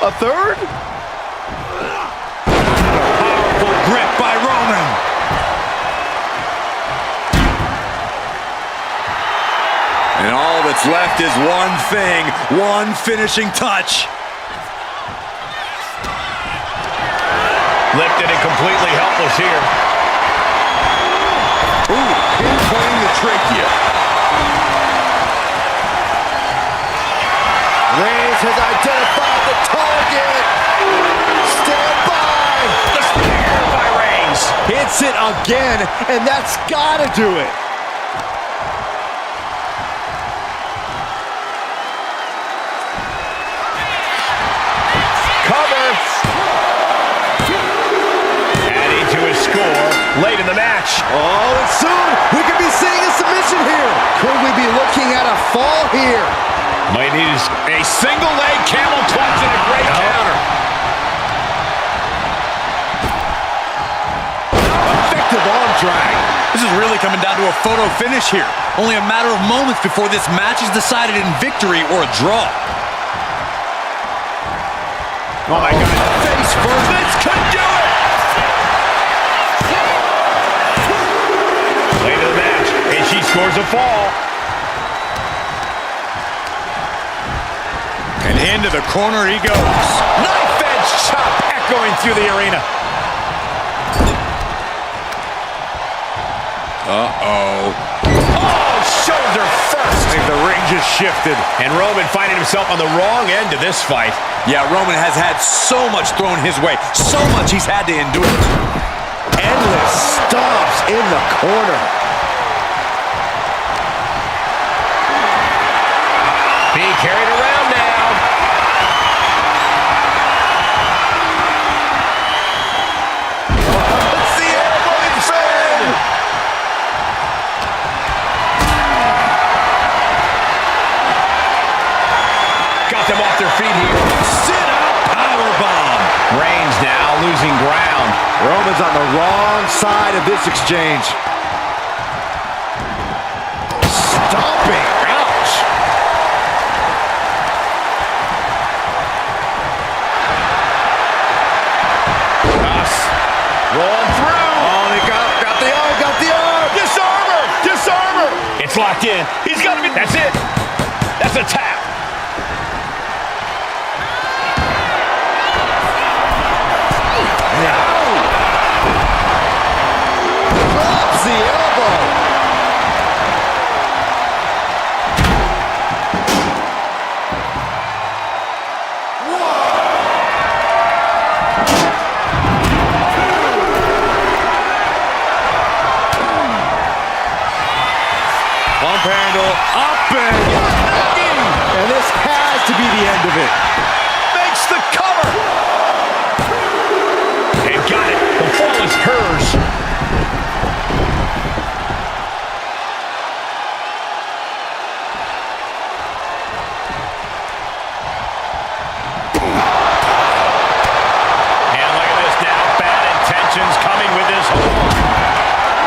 A third? Powerful grip by Roman. And all that's left is one thing, one finishing touch. Lifted and completely helpless here. Ooh, pinpointing the trachea. Reigns has identified the target. Stand by. The spear by Reigns. Hits it again, and that's gotta do it. Cover. Adding to his score late in the match. Oh, and soon we could be seeing a submission here. Could we be looking at a fall here? Might need a single leg camel clutch and a great counter. Effective arm drag. This is really coming down to a photo finish here. Only a matter of moments before this match is decided in victory or a draw. Oh my God. Face first. This could do it. Late in the match, and she scores a fall. And into the corner he goes. Knife edge chop echoing through the arena. Uh-oh. Oh, shoulder first. I think the ring just shifted. And Roman finding himself on the wrong end of this fight. Yeah, Roman has had so much thrown his way. So much he's had to endure. Endless stomps in the corner. Being carried around now. It's the airplane fan. Got them off their feet here. Sit out powerbomb. Reigns now losing ground. Roman's on the wrong side of this exchange. Stomping. Ouch. Rolling through. Oh, they got the arm, got the arm. Disarm her. Disarm her. It's locked in. He's got to be. That's it. That's a tap. Drops the elbow. Pump handle, up And this has to be the end of it. Makes the cover. And got it. The fall is hers. And look at this now. Bad intentions coming with this hold.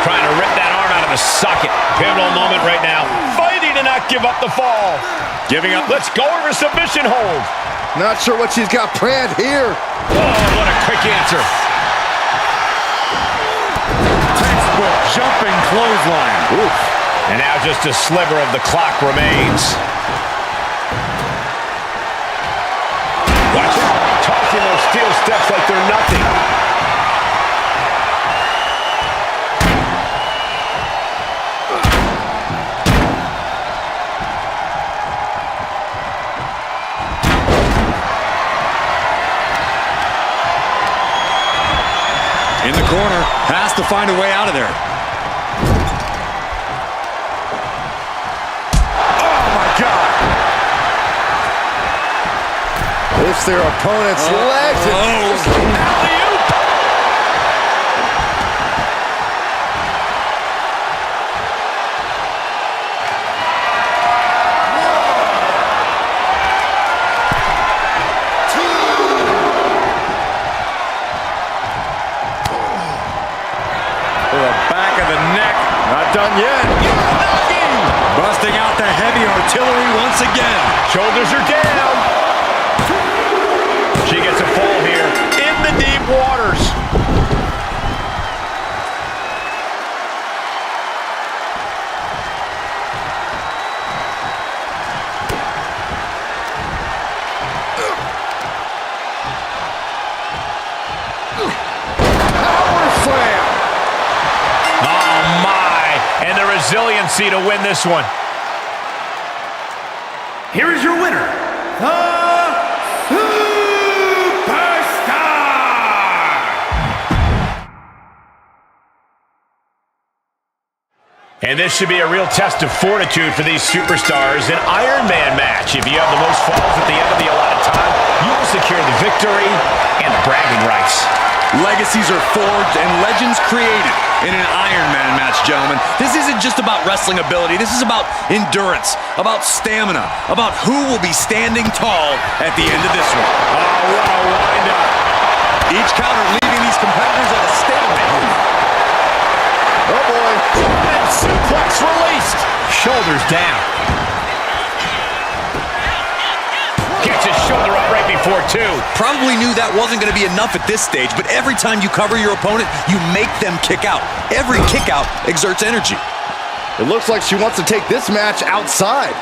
Trying to rip that arm out of the socket. Pivotal moment right now. Fighting to not give up the fall. Giving up. Let's go over submission hold. Not sure what she's got planned here. Oh, what a quick answer. Textbook jumping clothesline. Oof. And now just a sliver of the clock remains. Watch it. Tossing those steel steps like they're nothing. in the corner, has to find a way out of there. Oh my God! Lifts their opponent's legs and alley-oop. Done yet. Busting out the heavy artillery once again. Shoulders are down. She gets a fall here in the deep waters. Power slam. Oh my. And the resiliency to win this one. Here is your winner, the Superstar! And this should be a real test of fortitude for these superstars. An Iron Man match. If you have the most falls at the end of the allotted time, you will secure the victory and the bragging rights. Legacies are forged and legends created in an Iron Man match, gentlemen. This isn't just about wrestling ability. This is about endurance, about stamina, about who will be standing tall at the end of this one. Oh, what a wind-up. Each counter leaving these competitors at a stalemate. Oh boy. And suplex released. Shoulders down. Gets his shoulder up right before two. Probably knew that wasn't going to be enough at this stage, but every time you cover your opponent, you make them kick out. Every kick out exerts energy. It looks like she wants to take this match outside.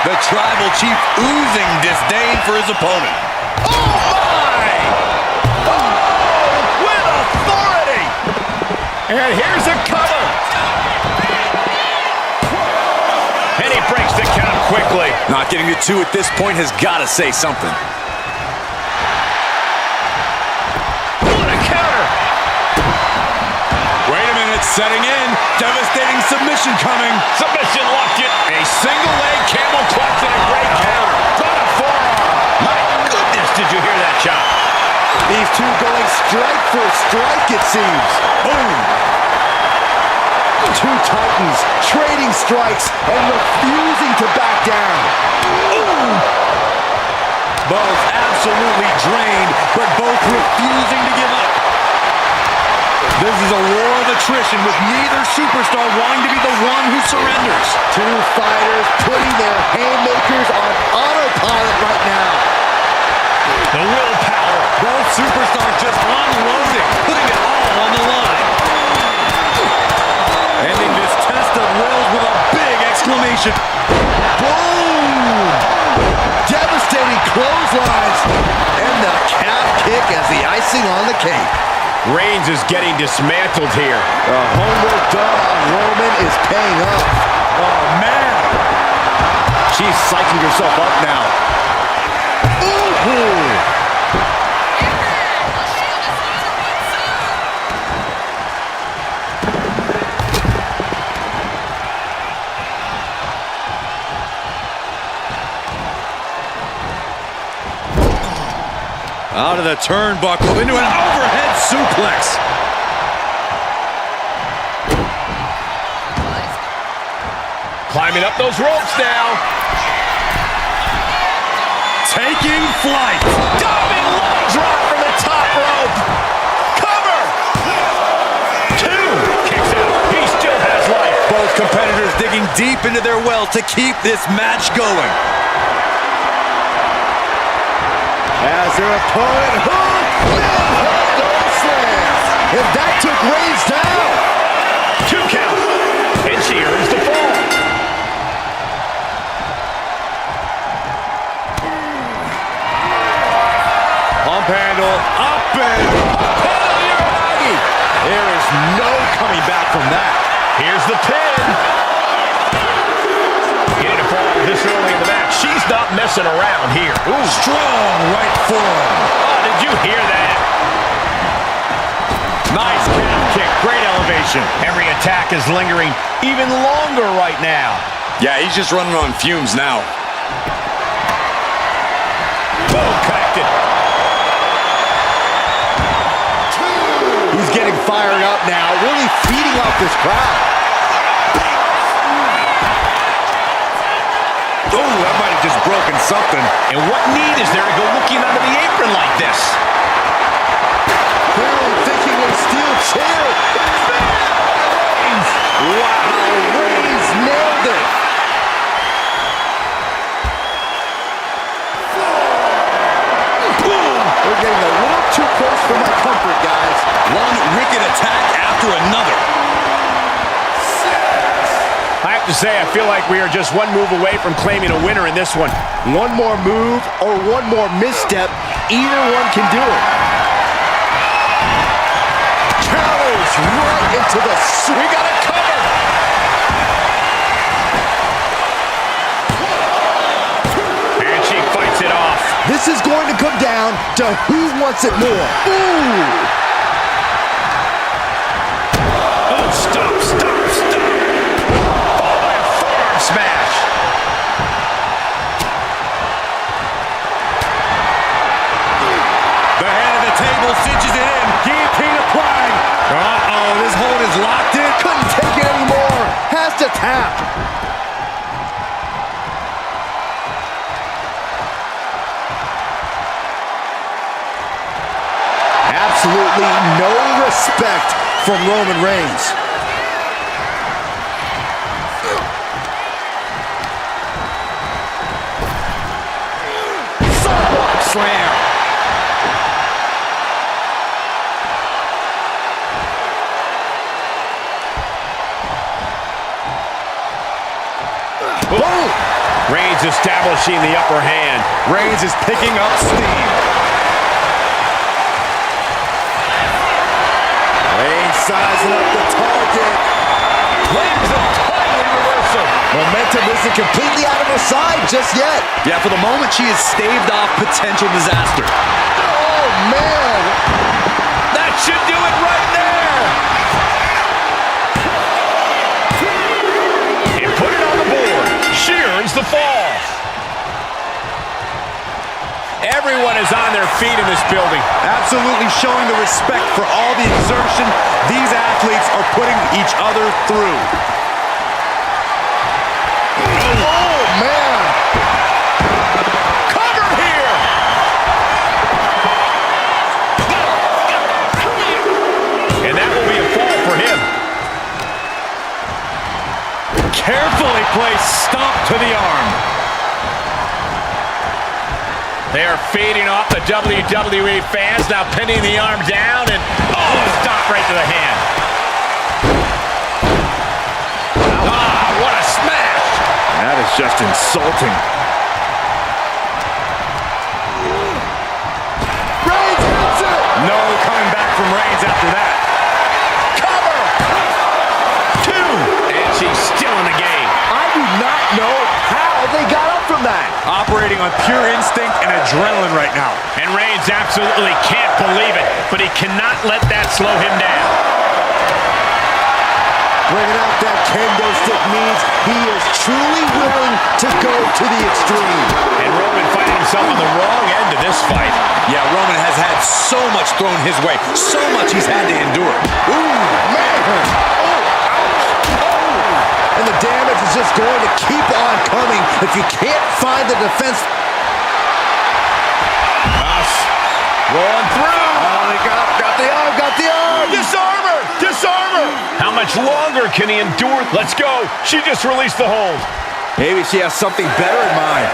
The tribal chief oozing disdain for his opponent. Oh, my! Oh, with authority! And here's a cover. And he breaks the count quickly. Not getting to two at this point has got to say something. What a counter! Wait a minute, setting in. Devastating submission coming. Submission locked it. A single leg camel clutch and a great counter. On a forearm. My goodness, did you hear that chop? These two going strike for strike, it seems. Boom. Two titans trading strikes and refusing to back down. Ooh. Both absolutely drained, but both refusing to give up. This is a war of attrition with neither superstar wanting to be the one who surrenders. Two fighters putting their haymakers on autopilot right now. The willpower. Both superstars just unloading, putting it all on the line. Ending this test of wills with a big exclamation. Boom! Devastating clotheslines. And the calf kick as the icing on the cake. Reigns is getting dismantled here. The homework done on Roman is paying off. Oh man! She's psyching herself up now. Ooh! Out of the turnbuckle into an overhead suplex. Climbing up those ropes now. Taking flight. Diving leg drop from the top rope. Cover. 2. Kicks out. He still has life. Both competitors digging deep into their well to keep this match going. As their opponent hook, slam. And that took Reigns down. 2 count. And she earns the fall. Pump handle, up and there is no coming back from that. Here's the pin. Getting a fall this early in the match. She's not messing around here. Ooh, strong right forearm. Oh, did you hear that? Nice calf kick, great elevation. Every attack is lingering even longer right now. Yeah, he's just running on fumes now. Boom, connected. He's getting fired up now, really feeding off this crowd. Oh, that might have just broken something. And what need is there to go looking under the apron like this? Clearly thinking a steel chair. Wow, Reigns nailed it. We're getting a little too close for my comfort, guys. One wicked attack after another. I have to say, I feel like we are just one move away from claiming a winner in this one. One more move or one more misstep, either one can do it. Counters right into the... We got it covered. And she fights it off. This is going to come down to who wants it more. Ooh! Oh, stop, stop, stop. Oh, by a forearm smash. The head of the table cinches it in. Guillotine applied. Uh-oh, this hold is locked in. Couldn't take it anymore. Has to tap. Absolutely no respect from Roman Reigns. Sidewalk slam. Boom! Reigns establishing the upper hand. Reigns is picking up steam. Reigns sizing up the target. Reigns a timely reversal. Momentum isn't completely out of her side just yet. Yeah, for the moment, she has staved off potential disaster. Oh, man. That should do it right there. And put it on the board. She earns the fall. Everyone is on their feet in this building. Absolutely showing the respect for all the exertion these athletes are putting each other through. Oh, man. Cover here. And that will be a fall for him. Carefully placed stomp to the arm. They are feeding off the WWE fans, now pinning the arm down, and stop right to the hand. Ah, what a smash! That is just insulting. Reigns hits it. No coming back from Reigns after that. Cover! 2! And she's still in the game. I do not know how they got up from that. Operating on pure instinct and adrenaline right now. And Reigns absolutely can't believe it, but he cannot let that slow him down. bringing out that kendo stick means he is truly willing to go to the extreme. And Roman finding himself on the wrong end of this fight. Yeah, Roman has had so much thrown his way, so much he's had to endure. Ooh, man. Oh, ouch. Oh. And the damage is just going to keep on coming if you can't find the defense. Rolling through. Oh, he got the arm, got the arm. Disarm her! Disarm her! How much longer can he endure? Let's go. She just released the hold. Maybe she has something better in mind.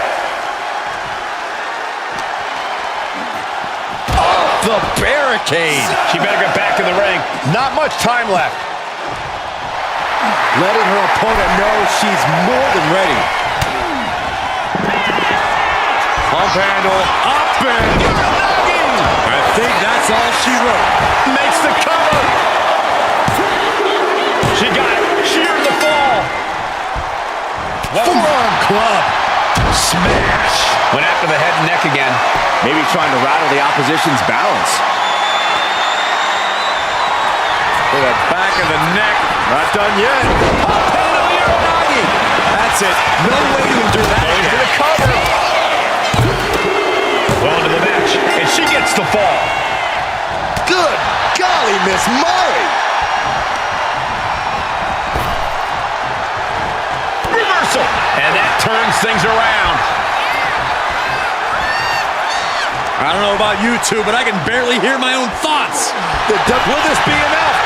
Off the barricade. She better get back in the ring. Not much time left. Letting her opponent know she's more than ready. Pump handle, up and... I think that's all she wrote. Makes the cover. She got it. She earned the fall. Forearm club. Smash. Went after the head and neck again. Maybe trying to rattle the opposition's balance. To the back of the neck. Not done yet. That's it. No way to endure that. Into the cover. Going to the match, and she gets the fall. Good golly, Miss Molly. Reversal. And that turns things around. I don't know about you two, but I can barely hear my own thoughts. Will this be enough?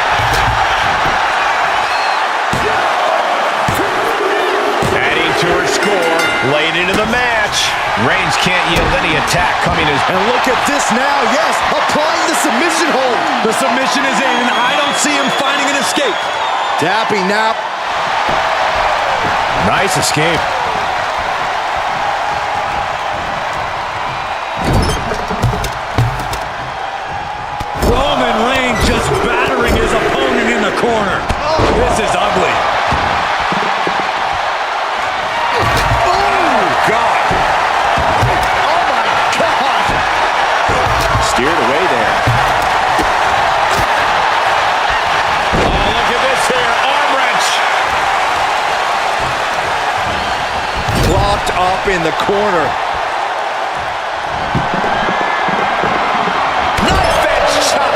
Adding to her score, late into the match. Reigns can't yield any attack coming as... And look at this now, yes, applying the submission hold. The submission is in, and I don't see him finding an escape. Tapping now. Nice escape. Roman Reigns just battering his opponent in the corner. This is ugly. Steered away there. Oh, look at this here. Arm wrench. Locked up in the corner. Knife edge chop.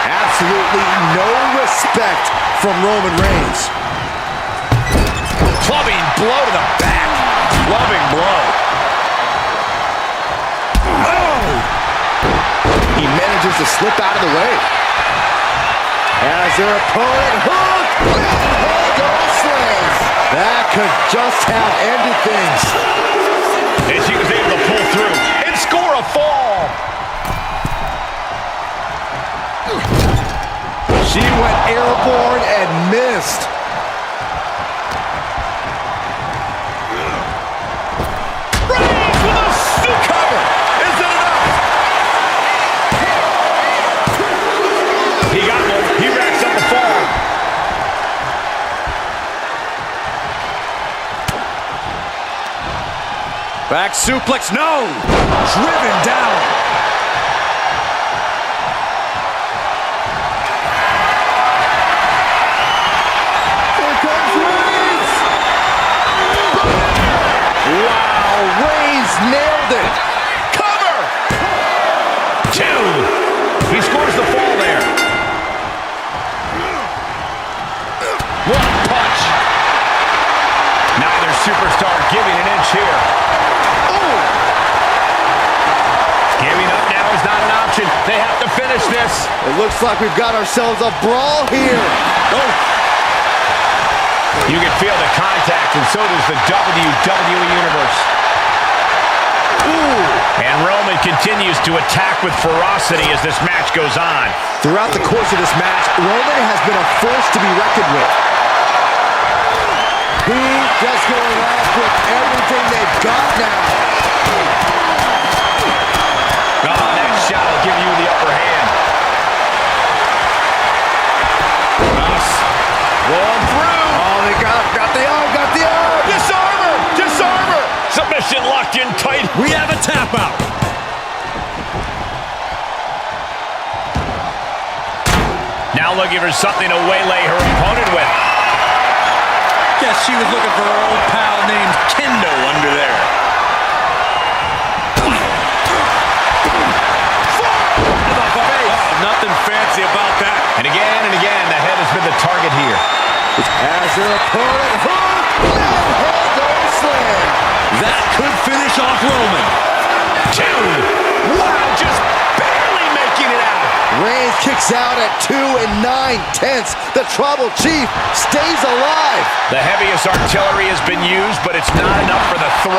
Absolutely no respect from Roman Reigns. Clubbing blow to the back. Clubbing blow. Oh! He manages to slip out of the way. As their opponent hooked. Slams. That could just have ended things. And she was able to pull through and score a fall. She went airborne and missed. Reigns with a stick cover. Is it enough? He got one. He racks up the fall. Back suplex, no! Driven down. Nailed it. Cover. 2. He scores the fall there. 1 punch. Neither superstar giving an inch here. Ooh. Giving up now is not an option. They have to finish this. It looks like we've got ourselves a brawl here. Oh. You can feel the contact, and so does the WWE Universe. Ooh. And Roman continues to attack with ferocity as this match goes on. Throughout the course of this match, Roman has been a force to be reckoned with. He just going off with everything they've got now. Oh, that shot will give you the upper hand. Rolling through. Oh, they got the arm, got the arm. locked in tight. We have a tap out. Now looking for something to waylay her opponent with. Guess she was looking for her old pal named Kendo under there. Nothing fancy about that. And again, the head has been the target here. As their opponent hooked, and head goes slam. That could finish off Roman. 2. Wow, just barely making it out. Reigns kicks out at 2 9/10. The Tribal Chief stays alive. The heaviest artillery has been used, but it's not enough for the 3.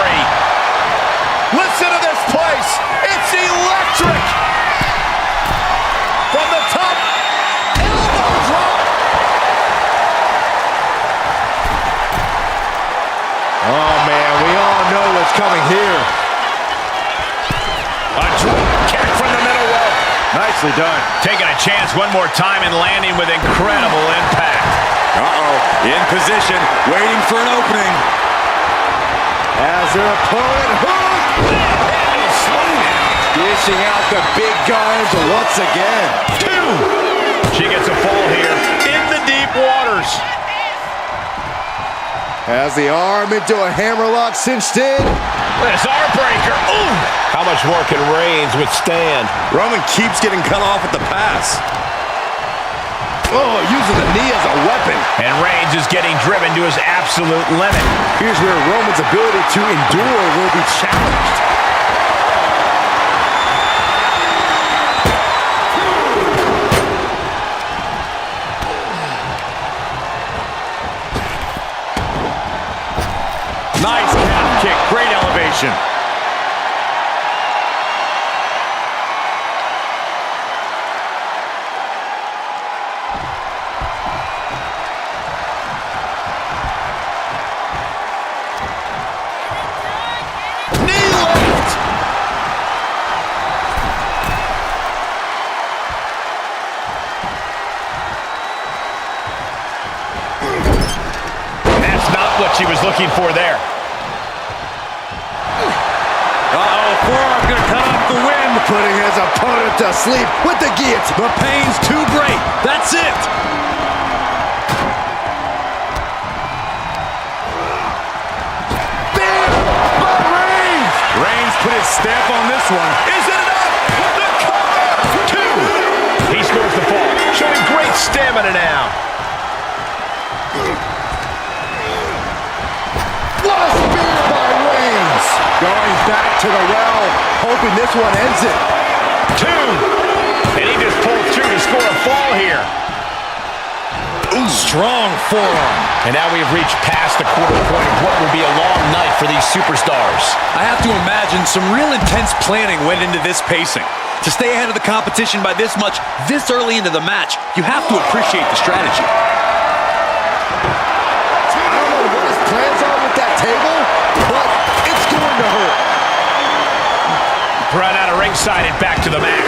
Listen to this place. It's electric. From the top, elbow drop. Oh, man, we all know what's coming here. A drop kick from the middle rope. Nicely done. Taking a chance one more time and landing with incredible impact. In position, waiting for an opening. As their opponent hooked, And slinging. dishing out the big guns once again. 2. She gets a fall here in the deep waters. Has the arm into a hammerlock cinched in. This arm breaker. Ooh. How much more can Reigns withstand? Roman keeps getting cut off at the pass. Oh, using the knee as a weapon. And Reigns is getting driven to his absolute limit. Here's where Roman's ability to endure will be challenged. Nice calf kick, great elevation. Knee lift. That's not what she was looking for there. Forearm gonna cut off the wind. Putting his opponent to sleep with the guillotine. The pain's too great. That's it. Big by Reigns. Reigns put his stamp on this one. Is it enough? The cover. 2. He scores the fall, showing great stamina now. What a spear by Reigns. Going back to the well, hoping this one ends it. 2. And he just pulled through to score a fall here. Ooh, strong forearm. And now we have reached past the quarter point of what will be a long night for these superstars. I have to imagine some real intense planning went into this pacing. To stay ahead of the competition by this much, this early into the match, you have to appreciate the strategy. I don't know what his plans are with that table, but it's going to hurt. Brought out of ringside and back to the mat.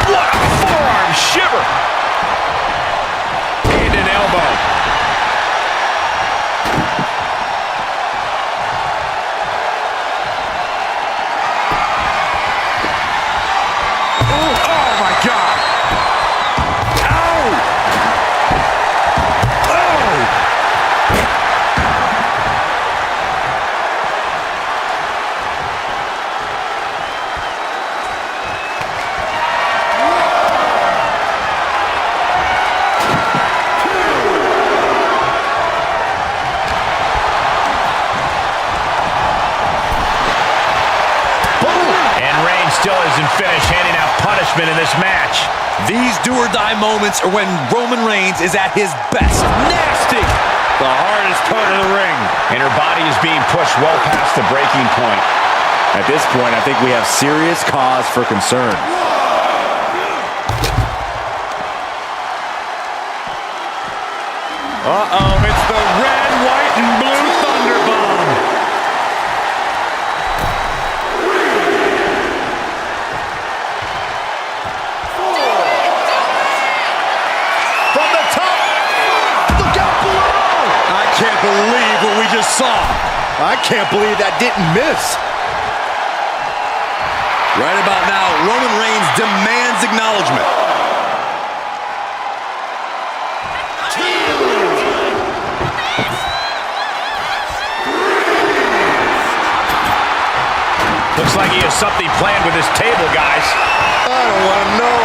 What a forearm shiver! And an elbow. Oh my God! Ow! Still isn't finished handing out punishment in this match. These do-or-die moments are when Roman Reigns is at his best. Nasty! The hardest part of the ring. And her body is being pushed well past the breaking point. At this point, I think we have serious cause for concern. Uh-oh, it's the red, white, and blue Thunder Bomb. From saw. I can't believe that didn't miss. Right about now, Roman Reigns demands acknowledgement. Looks like he has something planned with his table, guys. I don't want to know.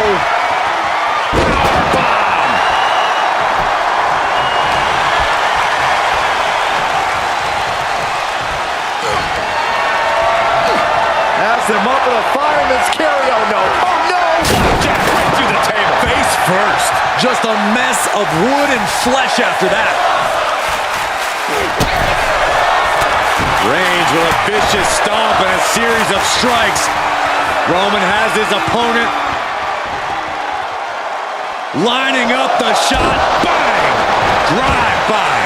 Bomb! Has him up with a fireman's carry. Oh no. Oh no. Jack right through the table. Face first. Just a mess of wood and flesh after that. Reigns with a vicious stomp and a series of strikes. Roman has his opponent lining up the shot. Bang! Drive-by.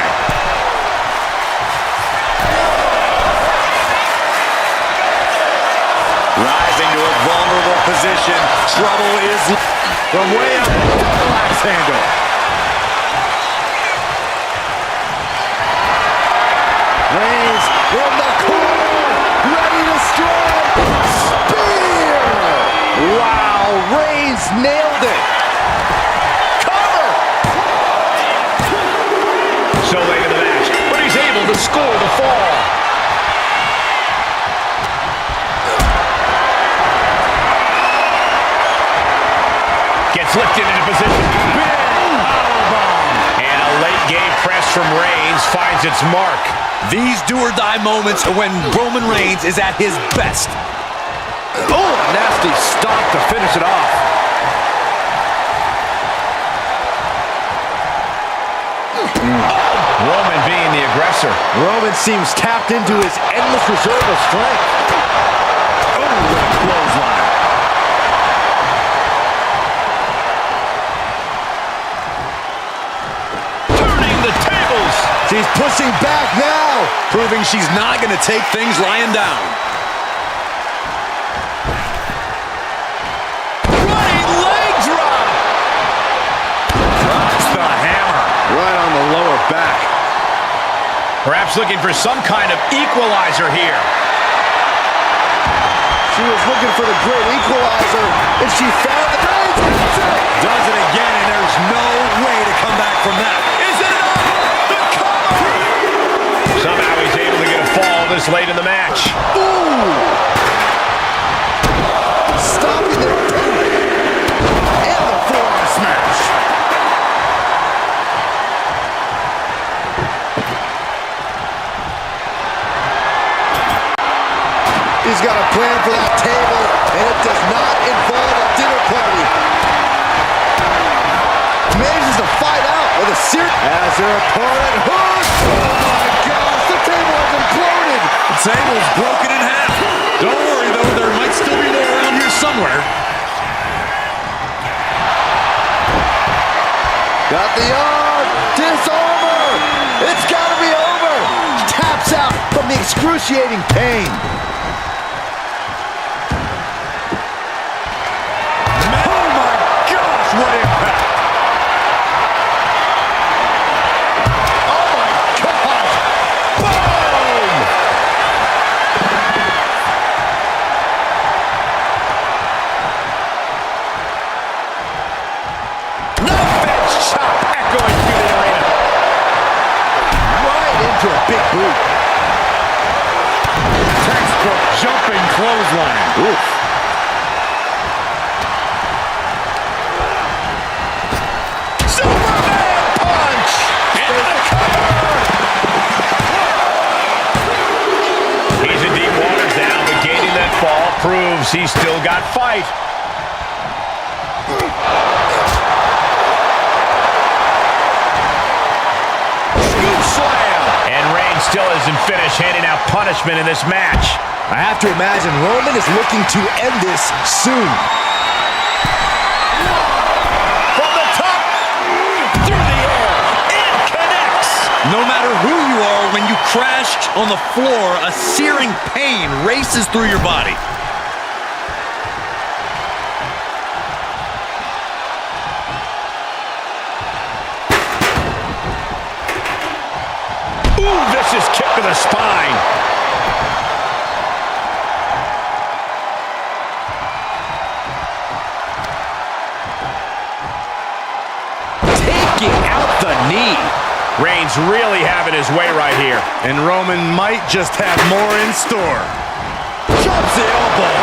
Rising to a vulnerable position. Trouble is from way up. Double axe handle. Reigns from the corner, ready to strike. Spear! Wow, Reigns nailed it. Cover! So late in the match, but he's able to score the fall. Gets lifted into position. Big powerbomb. And a late game press from Reigns finds its mark. These do-or-die moments are when Roman Reigns is at his best. Oh, a nasty stomp to finish it off. Roman being the aggressor. Roman seems tapped into his endless reserve of strength. Oh, what a clothesline. Turning the tables. She's pushing back now. Proving she's not going to take things lying down. Running leg drop. Drops the hammer. Right on the lower back. Perhaps looking for some kind of equalizer here. She was looking for the great equalizer, and she found the Reigns. Does it again, and there's no way to come back from that. Is it enough? The cover! Somehow he's able to get a fall this late in the match. Ooh! Stopping their opponent. And the forearm smash. He's got a plan for that table, and it does not involve a dinner party. Manages to fight out with a series as their opponent hooks. Oh my gosh, the table has imploded. The table's broken in half. Don't worry, though, there might still be more around here somewhere. Got the arm. Disarmer. It's got to be over. Taps out from the excruciating pain. Oh my gosh, what impact! Oh my gosh. Boom. No bench chop echoing through the arena. Right into a big boot. Textbook jumping clothesline. Oof. Superman punch! And the cover! He's in deep waters now, but gaining that fall proves he's still got fight. Scoop slam! And Reigns still isn't finished handing out punishment in this match. I have to imagine Roman is looking to end this soon. From the top, through the air, it connects! No matter who you are, when you crash on the floor, a searing pain races through your body. Ooh, vicious vicious kick to the spine. Taking out the knee. Reigns really having his way right here. And Roman might just have more in store. Drops the elbow.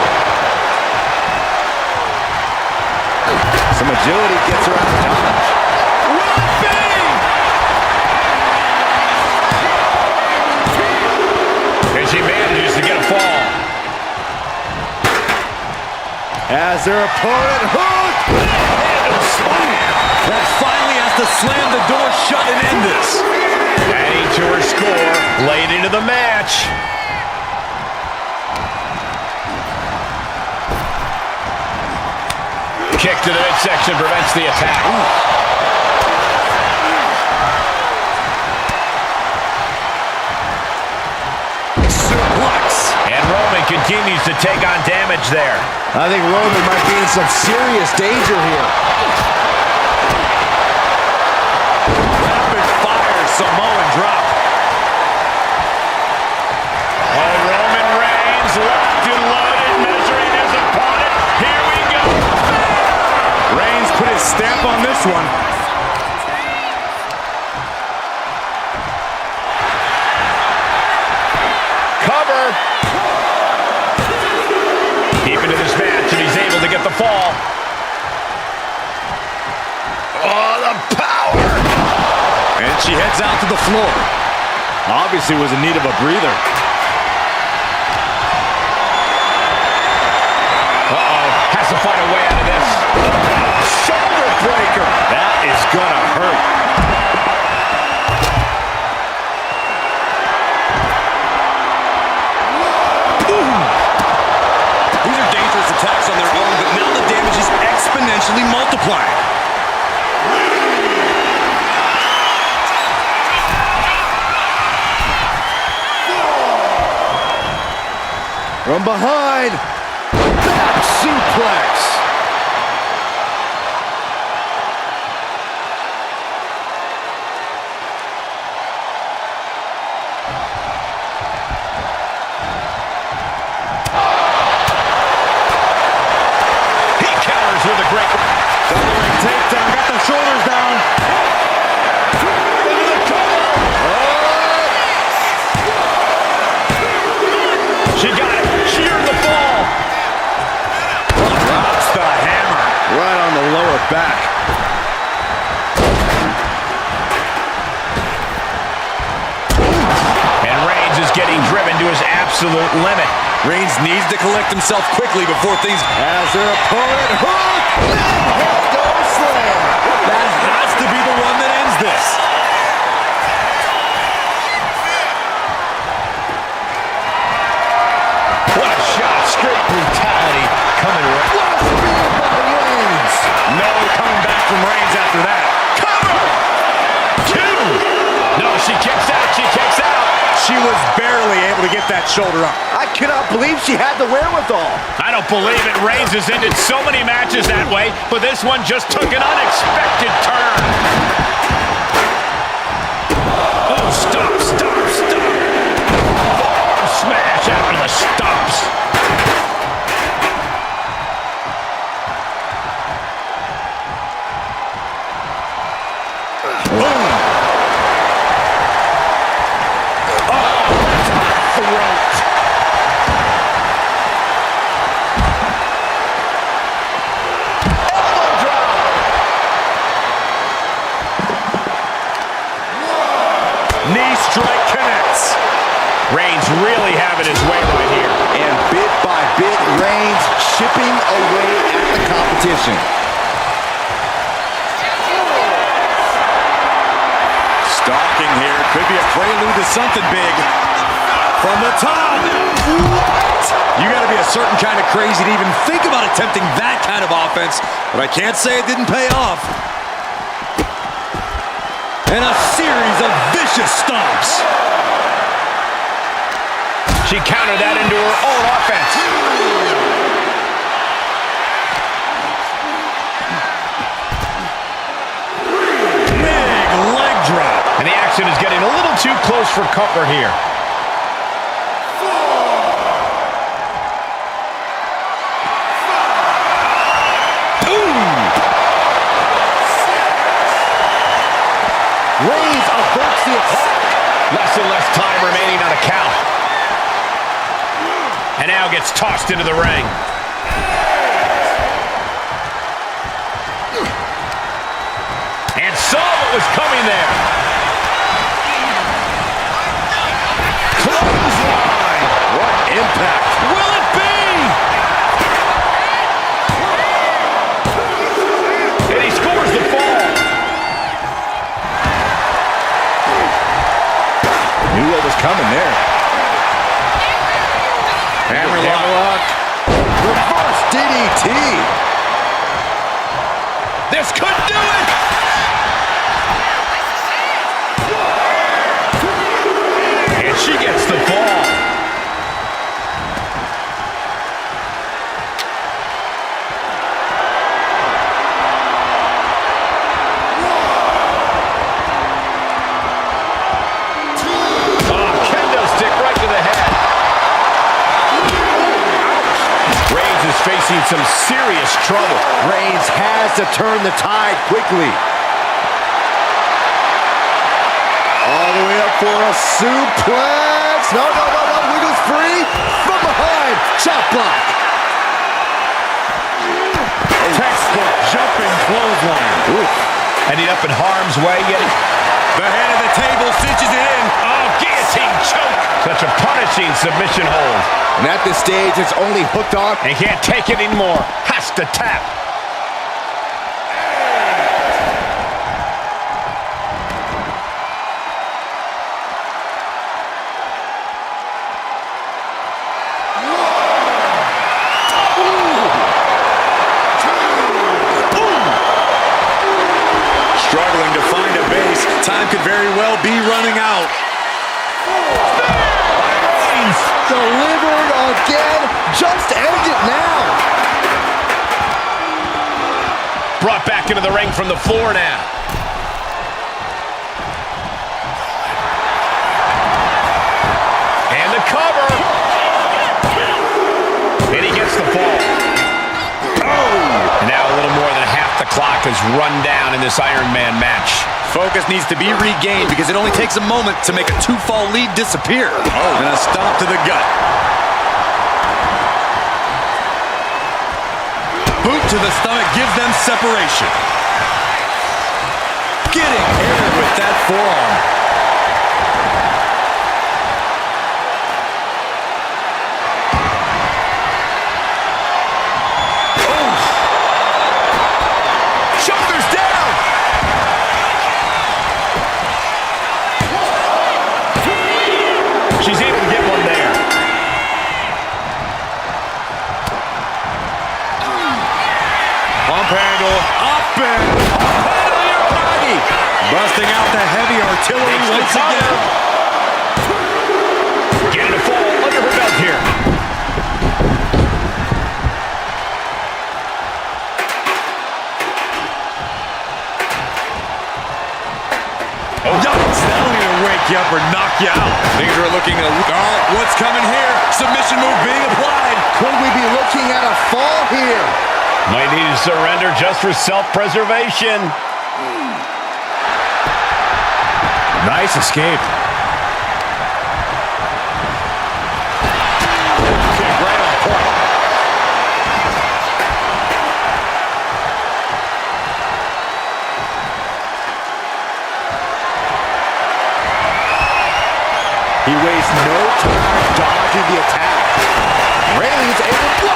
Some agility gets her out of dodge. And she manages to get a fall. As their opponent hooked. That finally has to slam the door shut and end this. Adding to her score, late into the match. Kick to the midsection prevents the attack. Suplex. And Roman continues to take on damage there. I think Roman might be in some serious danger here. Rapid fire Samoan drop. Oh, Roman Reigns locked and loaded, measuring his opponent. Here we go. Reigns put his stamp on this one. Cover. Deep into this match, and he's able to get the fall. Oh, the power. And she heads out to the floor. Obviously was in need of a breather. Uh-oh, has to find a way out of this. Shoulder breaker. That is gonna hurt. These are dangerous attacks on their own, but now the damage is exponentially multiplying. From behind. Back suplex. With a great Takedown, got the shoulders down. She got it. Sheared the fall. Drops the hammer. Right on the lower back. And Reigns is getting driven to his absolute limit. Reigns needs to collect himself quickly before things... As their opponent hooked. Go slam. That has to be the one that ends this. What a shot. Straight brutality coming right. Reigns. No coming back from Reigns after that. Cover. Two. No, she kicks out. She kicks out. She was barely able to get that shoulder up. I cannot believe she had the wherewithal. I don't believe it. Reigns has ended so many matches that way, but this one just took an unexpected turn. Oh, stop, stop, stop. Forearm smash after the stops. Boom. Knee strike connects. Reigns really having his way right here. And bit by bit, Reigns chipping away at the competition. Stalking here. Could be a prelude to something big. From the top. What? You got to be a certain kind of crazy to even think about attempting that kind of offense, but I can't say it didn't pay off. And a series of vicious stomps. She countered that into her own offense. Big leg drop. And the action action is getting a little too close for comfort here. Reigns averts the attack. Less and less time remaining on the count. And now gets tossed into the ring. And saw what was coming there. Clothesline. What impact. Will it be? And he scores the fall. Knew what was coming there. Hammerlock. Reverse DDT. This could do it. And she gets the fall. Facing some serious trouble. Reigns has to turn the tide quickly. All the way up for a suplex. No. Wiggles free from behind. Chop block. Textbook jumping clothesline. Oof. Ending up in harm's way, yet The head of the table cinches it in. oh, guillotine choke. Such a punishing submission hold. And at this stage, it's only hooked on. And can't take it anymore. Has to tap. Struggling to find a base. Time could very well be running out. Delivered again. Just end it now. Brought back into the ring from the floor now. And the cover. And he gets the fall. And now a little more than half the clock has run down in this Iron Man match. Focus needs to be regained because it only takes a moment to make a two-fall lead disappear. Oh, and a stomp to the gut. Boot to the stomach gives them separation. Getting air with that forearm. Shoulders down. She's able to get one there. Pump handle. Up and busting out the heavy artillery once again. Getting a fall under her belt here. Yikes, that'll either wake you up or knock you out. Things are looking what's coming here? Submission move being applied. Could we be looking at a fall here? Might need to surrender just for self-preservation. Nice escape. Kick right on point. He wastes no time dodging the attack. Reigns able to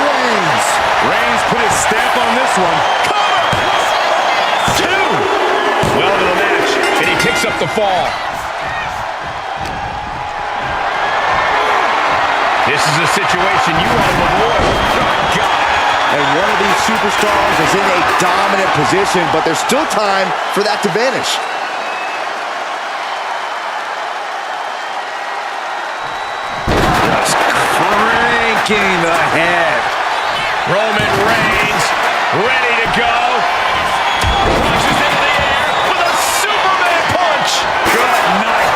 Reigns. Reigns put his stamp on this one. Two. Well into the match, and he picks up the fall. This is a situation you want to avoid. Oh, God. And one of these superstars is in a dominant position, but there's still time for that to vanish. Cranking the head. Roman Reigns ready to go. Punches into the air with a Superman punch. Good night.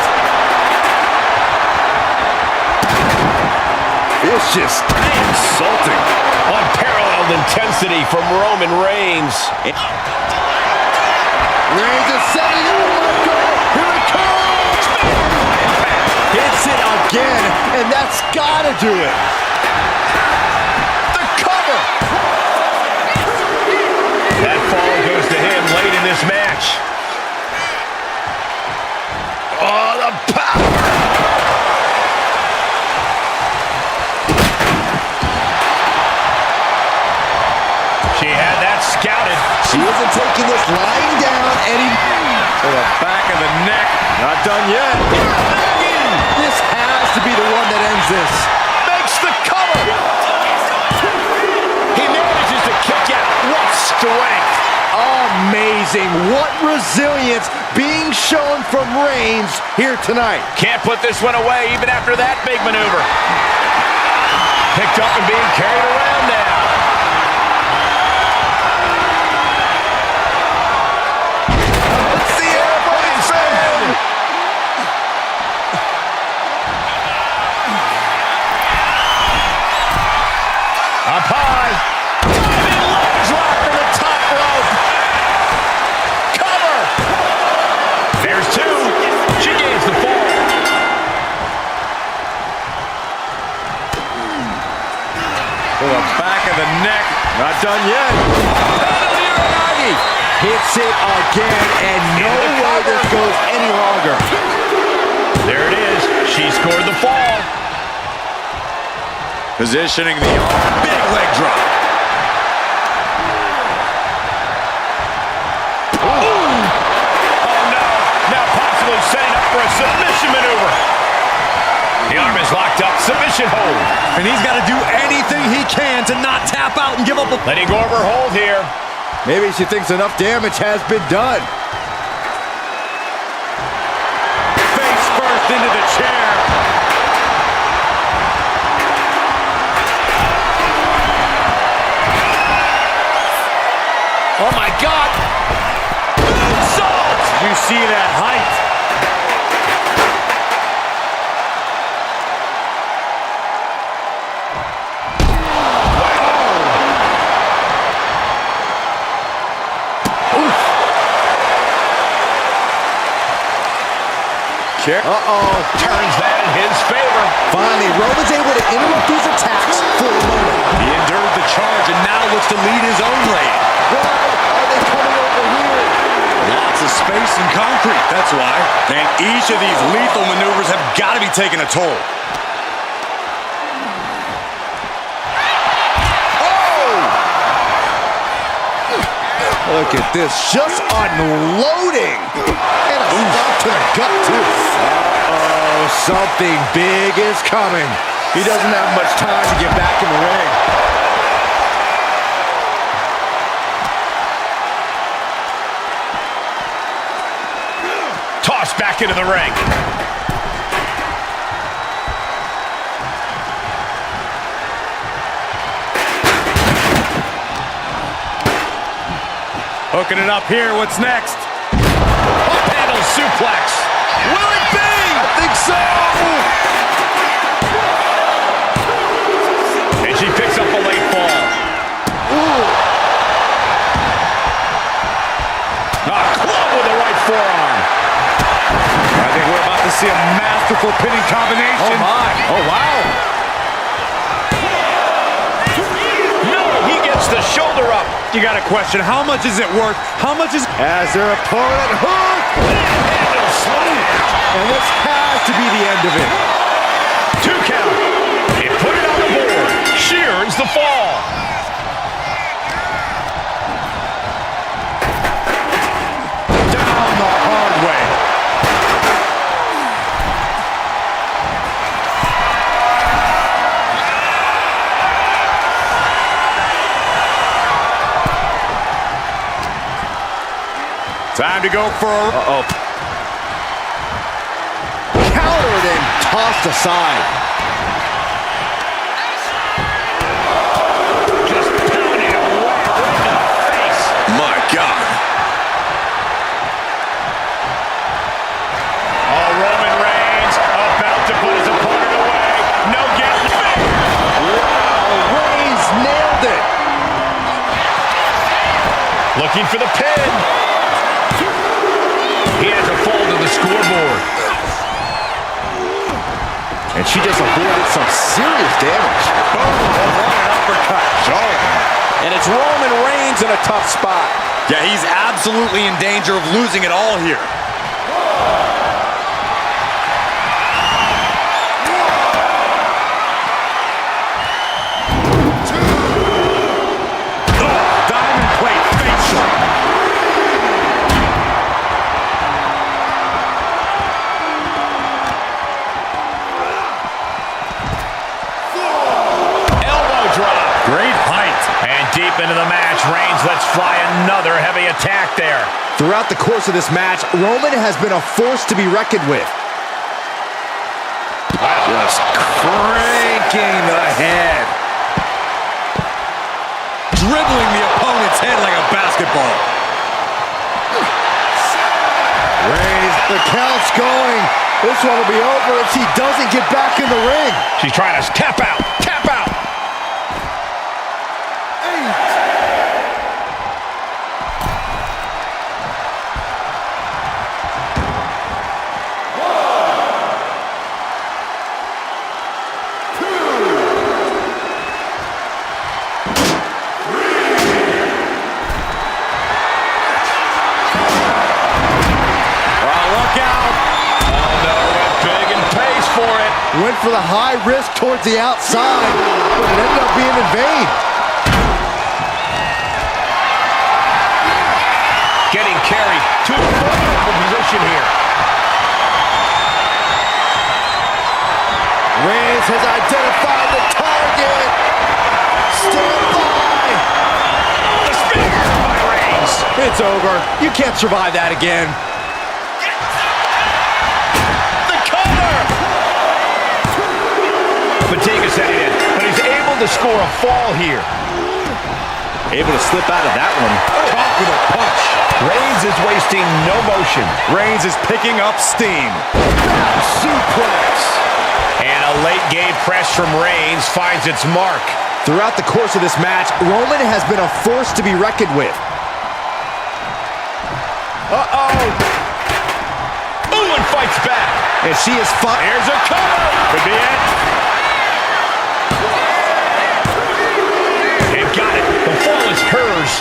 It's just insulting. Unparalleled intensity from Roman Reigns. Reigns is setting up. Here it comes. Hits it again, and that's gotta do it. The cover. That fall goes to him late in this match. Oh, the power. She had that scouted. She isn't taking this lying down To the back of the neck. Not done yet. This has to be the one that ends this. Makes the cover. He manages to kick out. What strength. Amazing. What resilience being shown from Reigns here tonight. Can't put this one away even after that big maneuver. Picked up and being carried around now. It's the airplane fan. Up high. Diving leg drop from the top rope. Cover. There's two. She gains the fall. To the back of the neck. Not done yet. Hits it again, and no way this goes any longer. There it is. She scored the fall. Positioning the arm. Big leg drop. Oh no. Now possibly setting up for a submission maneuver. The arm is locked up. Submission hold. And he's got to do anything he can to not tap out and give up a... Letting go of her hold here. Maybe she thinks enough damage has been done. Face first into the chair. Oh my God. Salt. You see that height. Turns that in his favor. Finally, Roman's able to interrupt these attacks for a moment. He endured the charge and now looks to lead his own lane. Why are they coming over here? Lots of space and concrete, that's why. And each of these lethal maneuvers have got to be taking a toll. Look at this, just unloading. And a stop to the gut, too. Uh-oh, something big is coming. He doesn't have much time to get back in the ring. Tossed back into the ring. Hooking it up here, what's next? Up handle suplex. Will it be? I think so. And she picks up a late fall. Club with the right forearm. I think we're about to see a masterful pinning combination. Oh, my. Oh, wow. The shoulder up. You got a question. How much is it worth? How much is... As their opponent hook. And this has to be the end of it. 2 count. They put it on the board. She earns the fall. Down the hard way. Time to go for a... Countered and tossed aside. Just pounding away right in the face. My God. Looking for the pin. He has a fall to the scoreboard. And she just avoided some serious damage. Boom, what an uppercut. And it's Roman Reigns in a tough spot. Yeah, he's absolutely in danger of losing it all here. Diamond plate facial. Elbow drop. Great height. And deep into the match, Reigns lets fly another heavy attack there. Throughout the course of this match, Roman has been a force to be reckoned with. Just cranking the head. Dribbling the opponent's head like a basketball. Reigns, the count's going. This one will be over if he doesn't get back in the ring. She's trying to tap out. Tap out. Went for the high risk towards the outside, but it ended up being in vain. Getting carried to a vulnerable position here. Reigns has identified the target. Stand by. The spear by Reigns. It's over. You can't survive that again. Fatigue setting in, but he's able to score a fall here. Able to slip out of that one. Caught with a punch. Reigns is wasting no motion. Reigns is picking up steam. Suplex. And a late game press from Reigns finds its mark. Throughout the course of this match, Roman has been a force to be reckoned with. Ooh, and fights back. And she is fought. Here's a cover. Could be it. And got it. The fall is hers.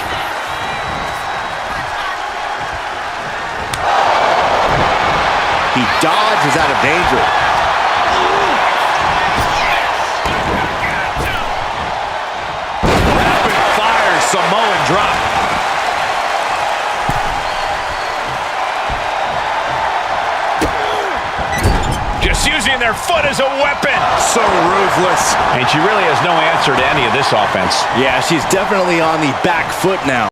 He dodges out of danger. Rapid fire Samoan drop. Just using their foot as a weapon. So ruthless. And she really has no answer to any of this offense. Yeah, she's definitely on the back foot now.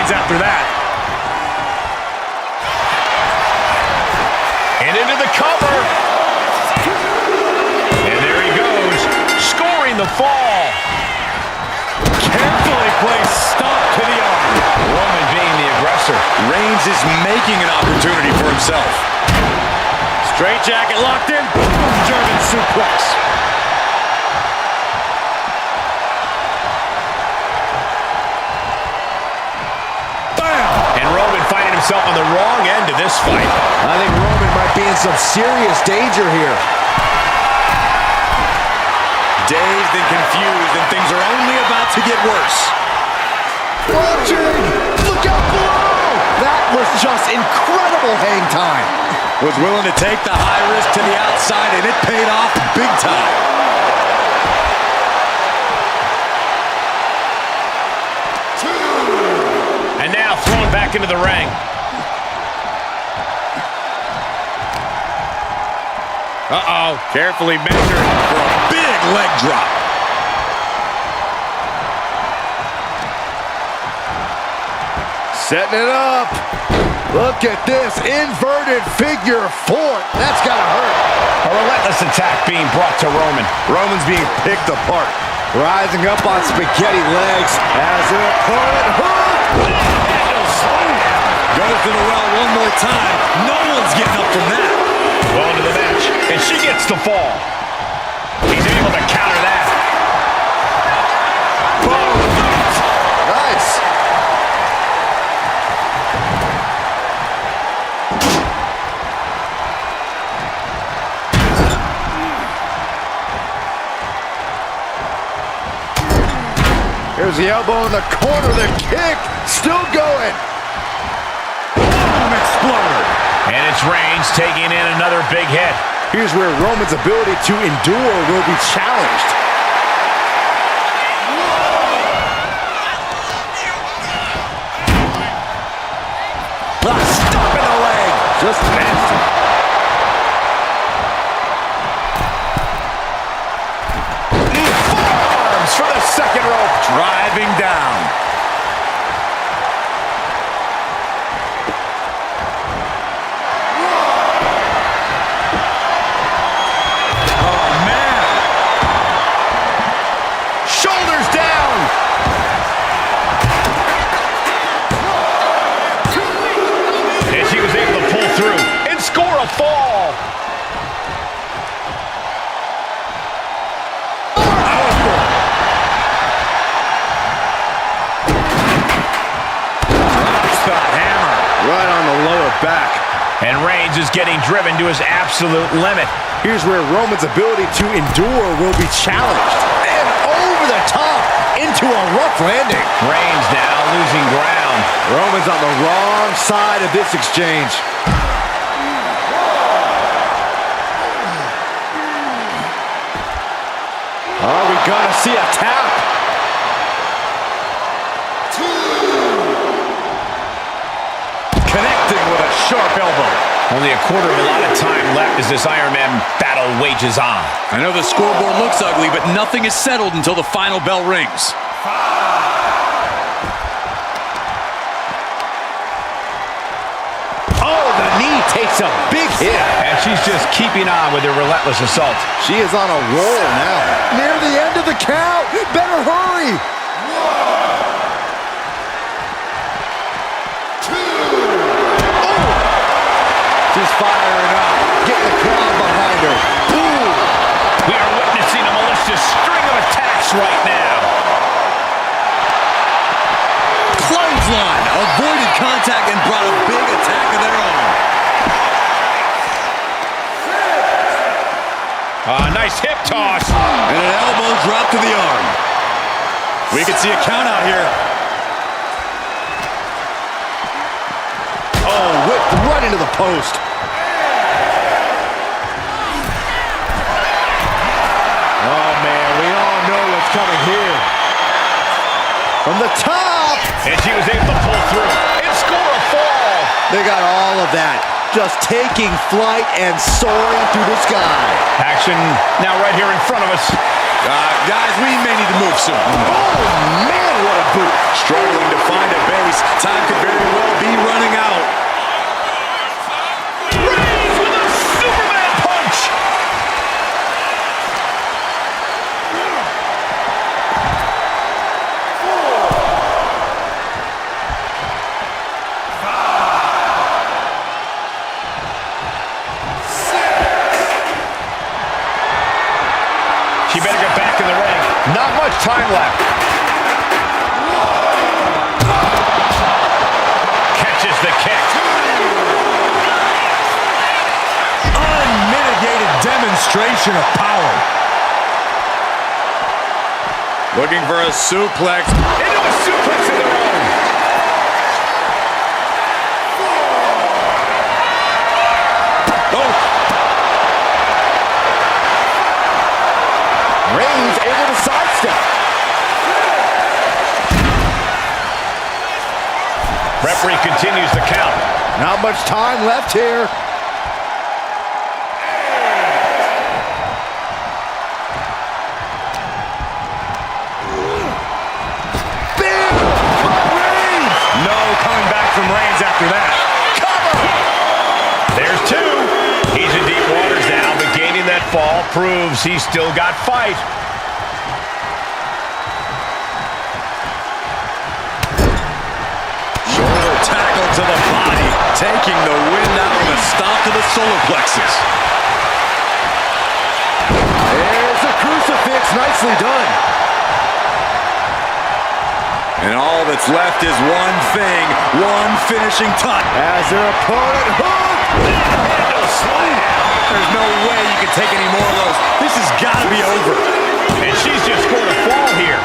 After that. And into the cover. And there he goes, scoring the fall. Carefully placed stomp to the arm. Roman being the aggressor. Reigns is making an opportunity for himself. Straight jacket locked in. German suplex. Himself on the wrong end of this fight. I think Roman might be in some serious danger here. Dazed and confused, and things are only about to get worse. Watching! Look out below! That was just incredible hang time. Was willing to take the high risk to the outside, and it paid off big time. And now thrown back into the ring. Carefully measured for a big leg drop. Setting it up. Look at this inverted figure four. That's gotta hurt. A relentless attack being brought to Roman. Roman's being picked apart. Rising up on spaghetti legs as their opponent Goes to the well one more time. No one's getting up from that. Well into the match, and she gets the fall. He's able to counter that. Nice. Here's the elbow in the corner, the kick, still going. Boom, exploded. And it's Reigns taking in another big hit. Here's where Roman's ability to endure will be challenged. Stop in the leg. Just nasty. Forearms for the second rope. Driving down. Shoulders down. And she was able to pull through and score a fall. Right on the lower back. And Reigns is getting driven to his absolute limit. Here's where Roman's ability to endure will be challenged. And over the top into a rough landing. Reigns now losing ground. Roman's on the wrong side of this exchange. Are we gonna see a tap? Connecting with a sharp elbow. Only a quarter of a lot of time left as this Iron Man battle wages on. I know the scoreboard looks ugly, but nothing is settled until the final bell rings. Oh, the knee takes a big hit. And she's just keeping on with her relentless assault. She is on a roll now. Near the end of the count. Better hurry. She's firing up. Getting the crowd behind her. Boom. We are witnessing a malicious string of attacks right now. Clothesline avoided contact and brought a big attack of their own. Nice hip toss. And an elbow drop to the arm. We can see a count out here. Oh, whipped right into the post. Oh, man, we all know what's coming here. From the top. And she was able to pull through and score a fall. They got all of that. Just taking flight and soaring through the sky. Action now right here in front of us. Guys, we may need to move soon. Oh, man, what a boot. Struggling to find a base. Time could very well be running out. Reigns with a Superman punch. She better get back in the ring. Not much time left. Catches the kick. Unmitigated demonstration of power. Looking for a suplex. Into a suplex of their own. Oh, Reigns able to sidestep. Referee continues the count. Not much time left here. No coming back. from Reigns after that. There's two. He's in deep waters now, but gaining that fall proves he's still got fight. Shoulder tackle to the body, taking the wind out of the stomp to the solar plexus. There's a crucifix, nicely done. And all that's left is one thing, one finishing touch. As their opponent hooked. There's no way you can take any more of those. This has got to be over. And she's just scored a fall here.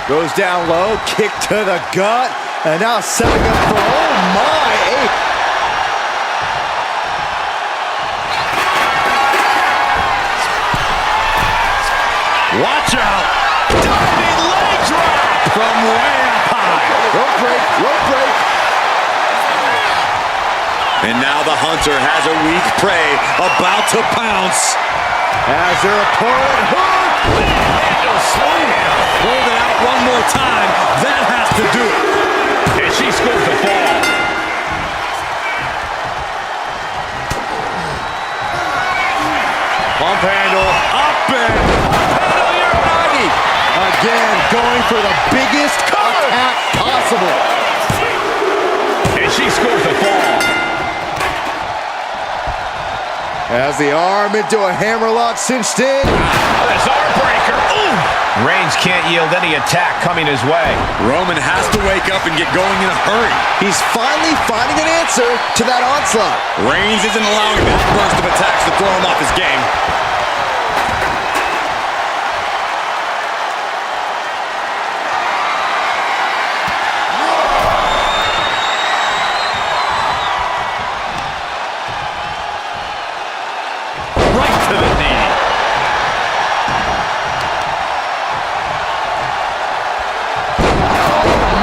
Goes down low, kick to the gut, and now setting up for, oh my, Watch out! Diving leg drop From way up high. rope break, rope break. And now the hunter has a weak prey about to pounce. As their opponent hooked. Hold it out one more time. That has to do it. and she scores the fall. Pump handle, up and again, going for the biggest attack possible. And she scores the fall. As the arm into a hammerlock cinched in. This arm breaker. Ooh. Reigns can't yield any attack coming his way. Roman has to wake up and get going in a hurry. He's finally finding an answer to that onslaught. Reigns isn't allowing that burst of attacks to throw him off his game. Right to the knee.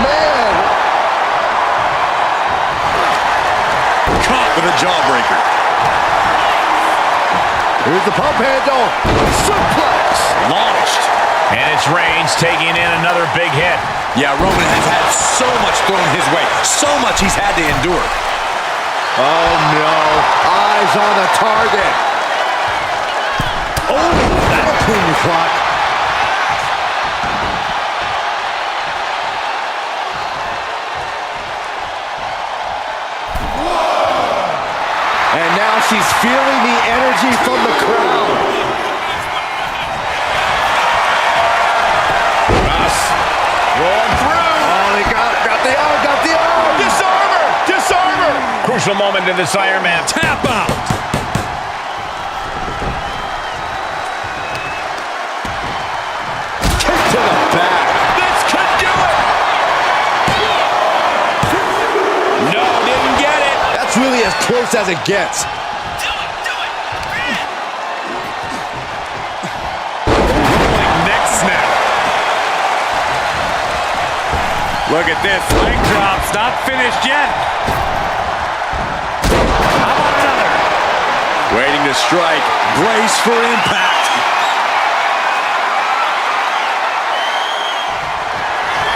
Man, Caught with a jawbreaker. here's the pump handle. Suplex. Launched. And it's Reigns taking in another big hit. Yeah, Roman has had so much thrown his way. So much he's had to endure. Oh no, eyes on the target. Oh, that'll clean the clock. And now she's feeling the energy from the crowd. Ross rolling through. Oh, they got the arm, got the arm. Disarm her! Disarm her! Crucial moment in this Iron Man. Tap out. Kick to the back. This could do it! No, didn't get it. That's really as close as it gets. Neck snap. Look at this. Leg drops. Not finished yet. How about another? Waiting to strike. Brace for impact.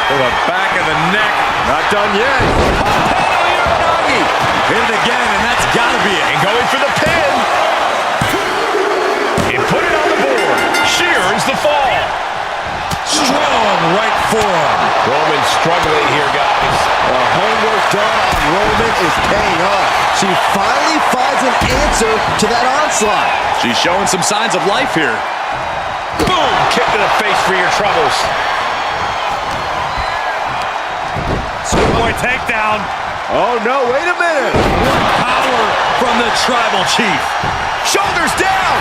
To the back of the neck. Not done yet. Hit it again, and that's got to be it. And going for the pin. And put it on the board. She earns the fall. Strong right forearm. Roman's struggling here, guys. The homework done on Roman is paying off. She finally finds an answer to that onslaught. She's showing some signs of life here. Boom! Kick to the face for your troubles. Schoolboy takedown. Oh no, wait a minute. Power from the tribal chief. Shoulders down.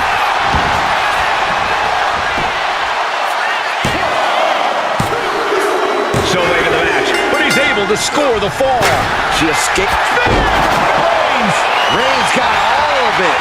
So late in the match, but he's able to score the fall. She escaped. Reigns. Reigns got all of it.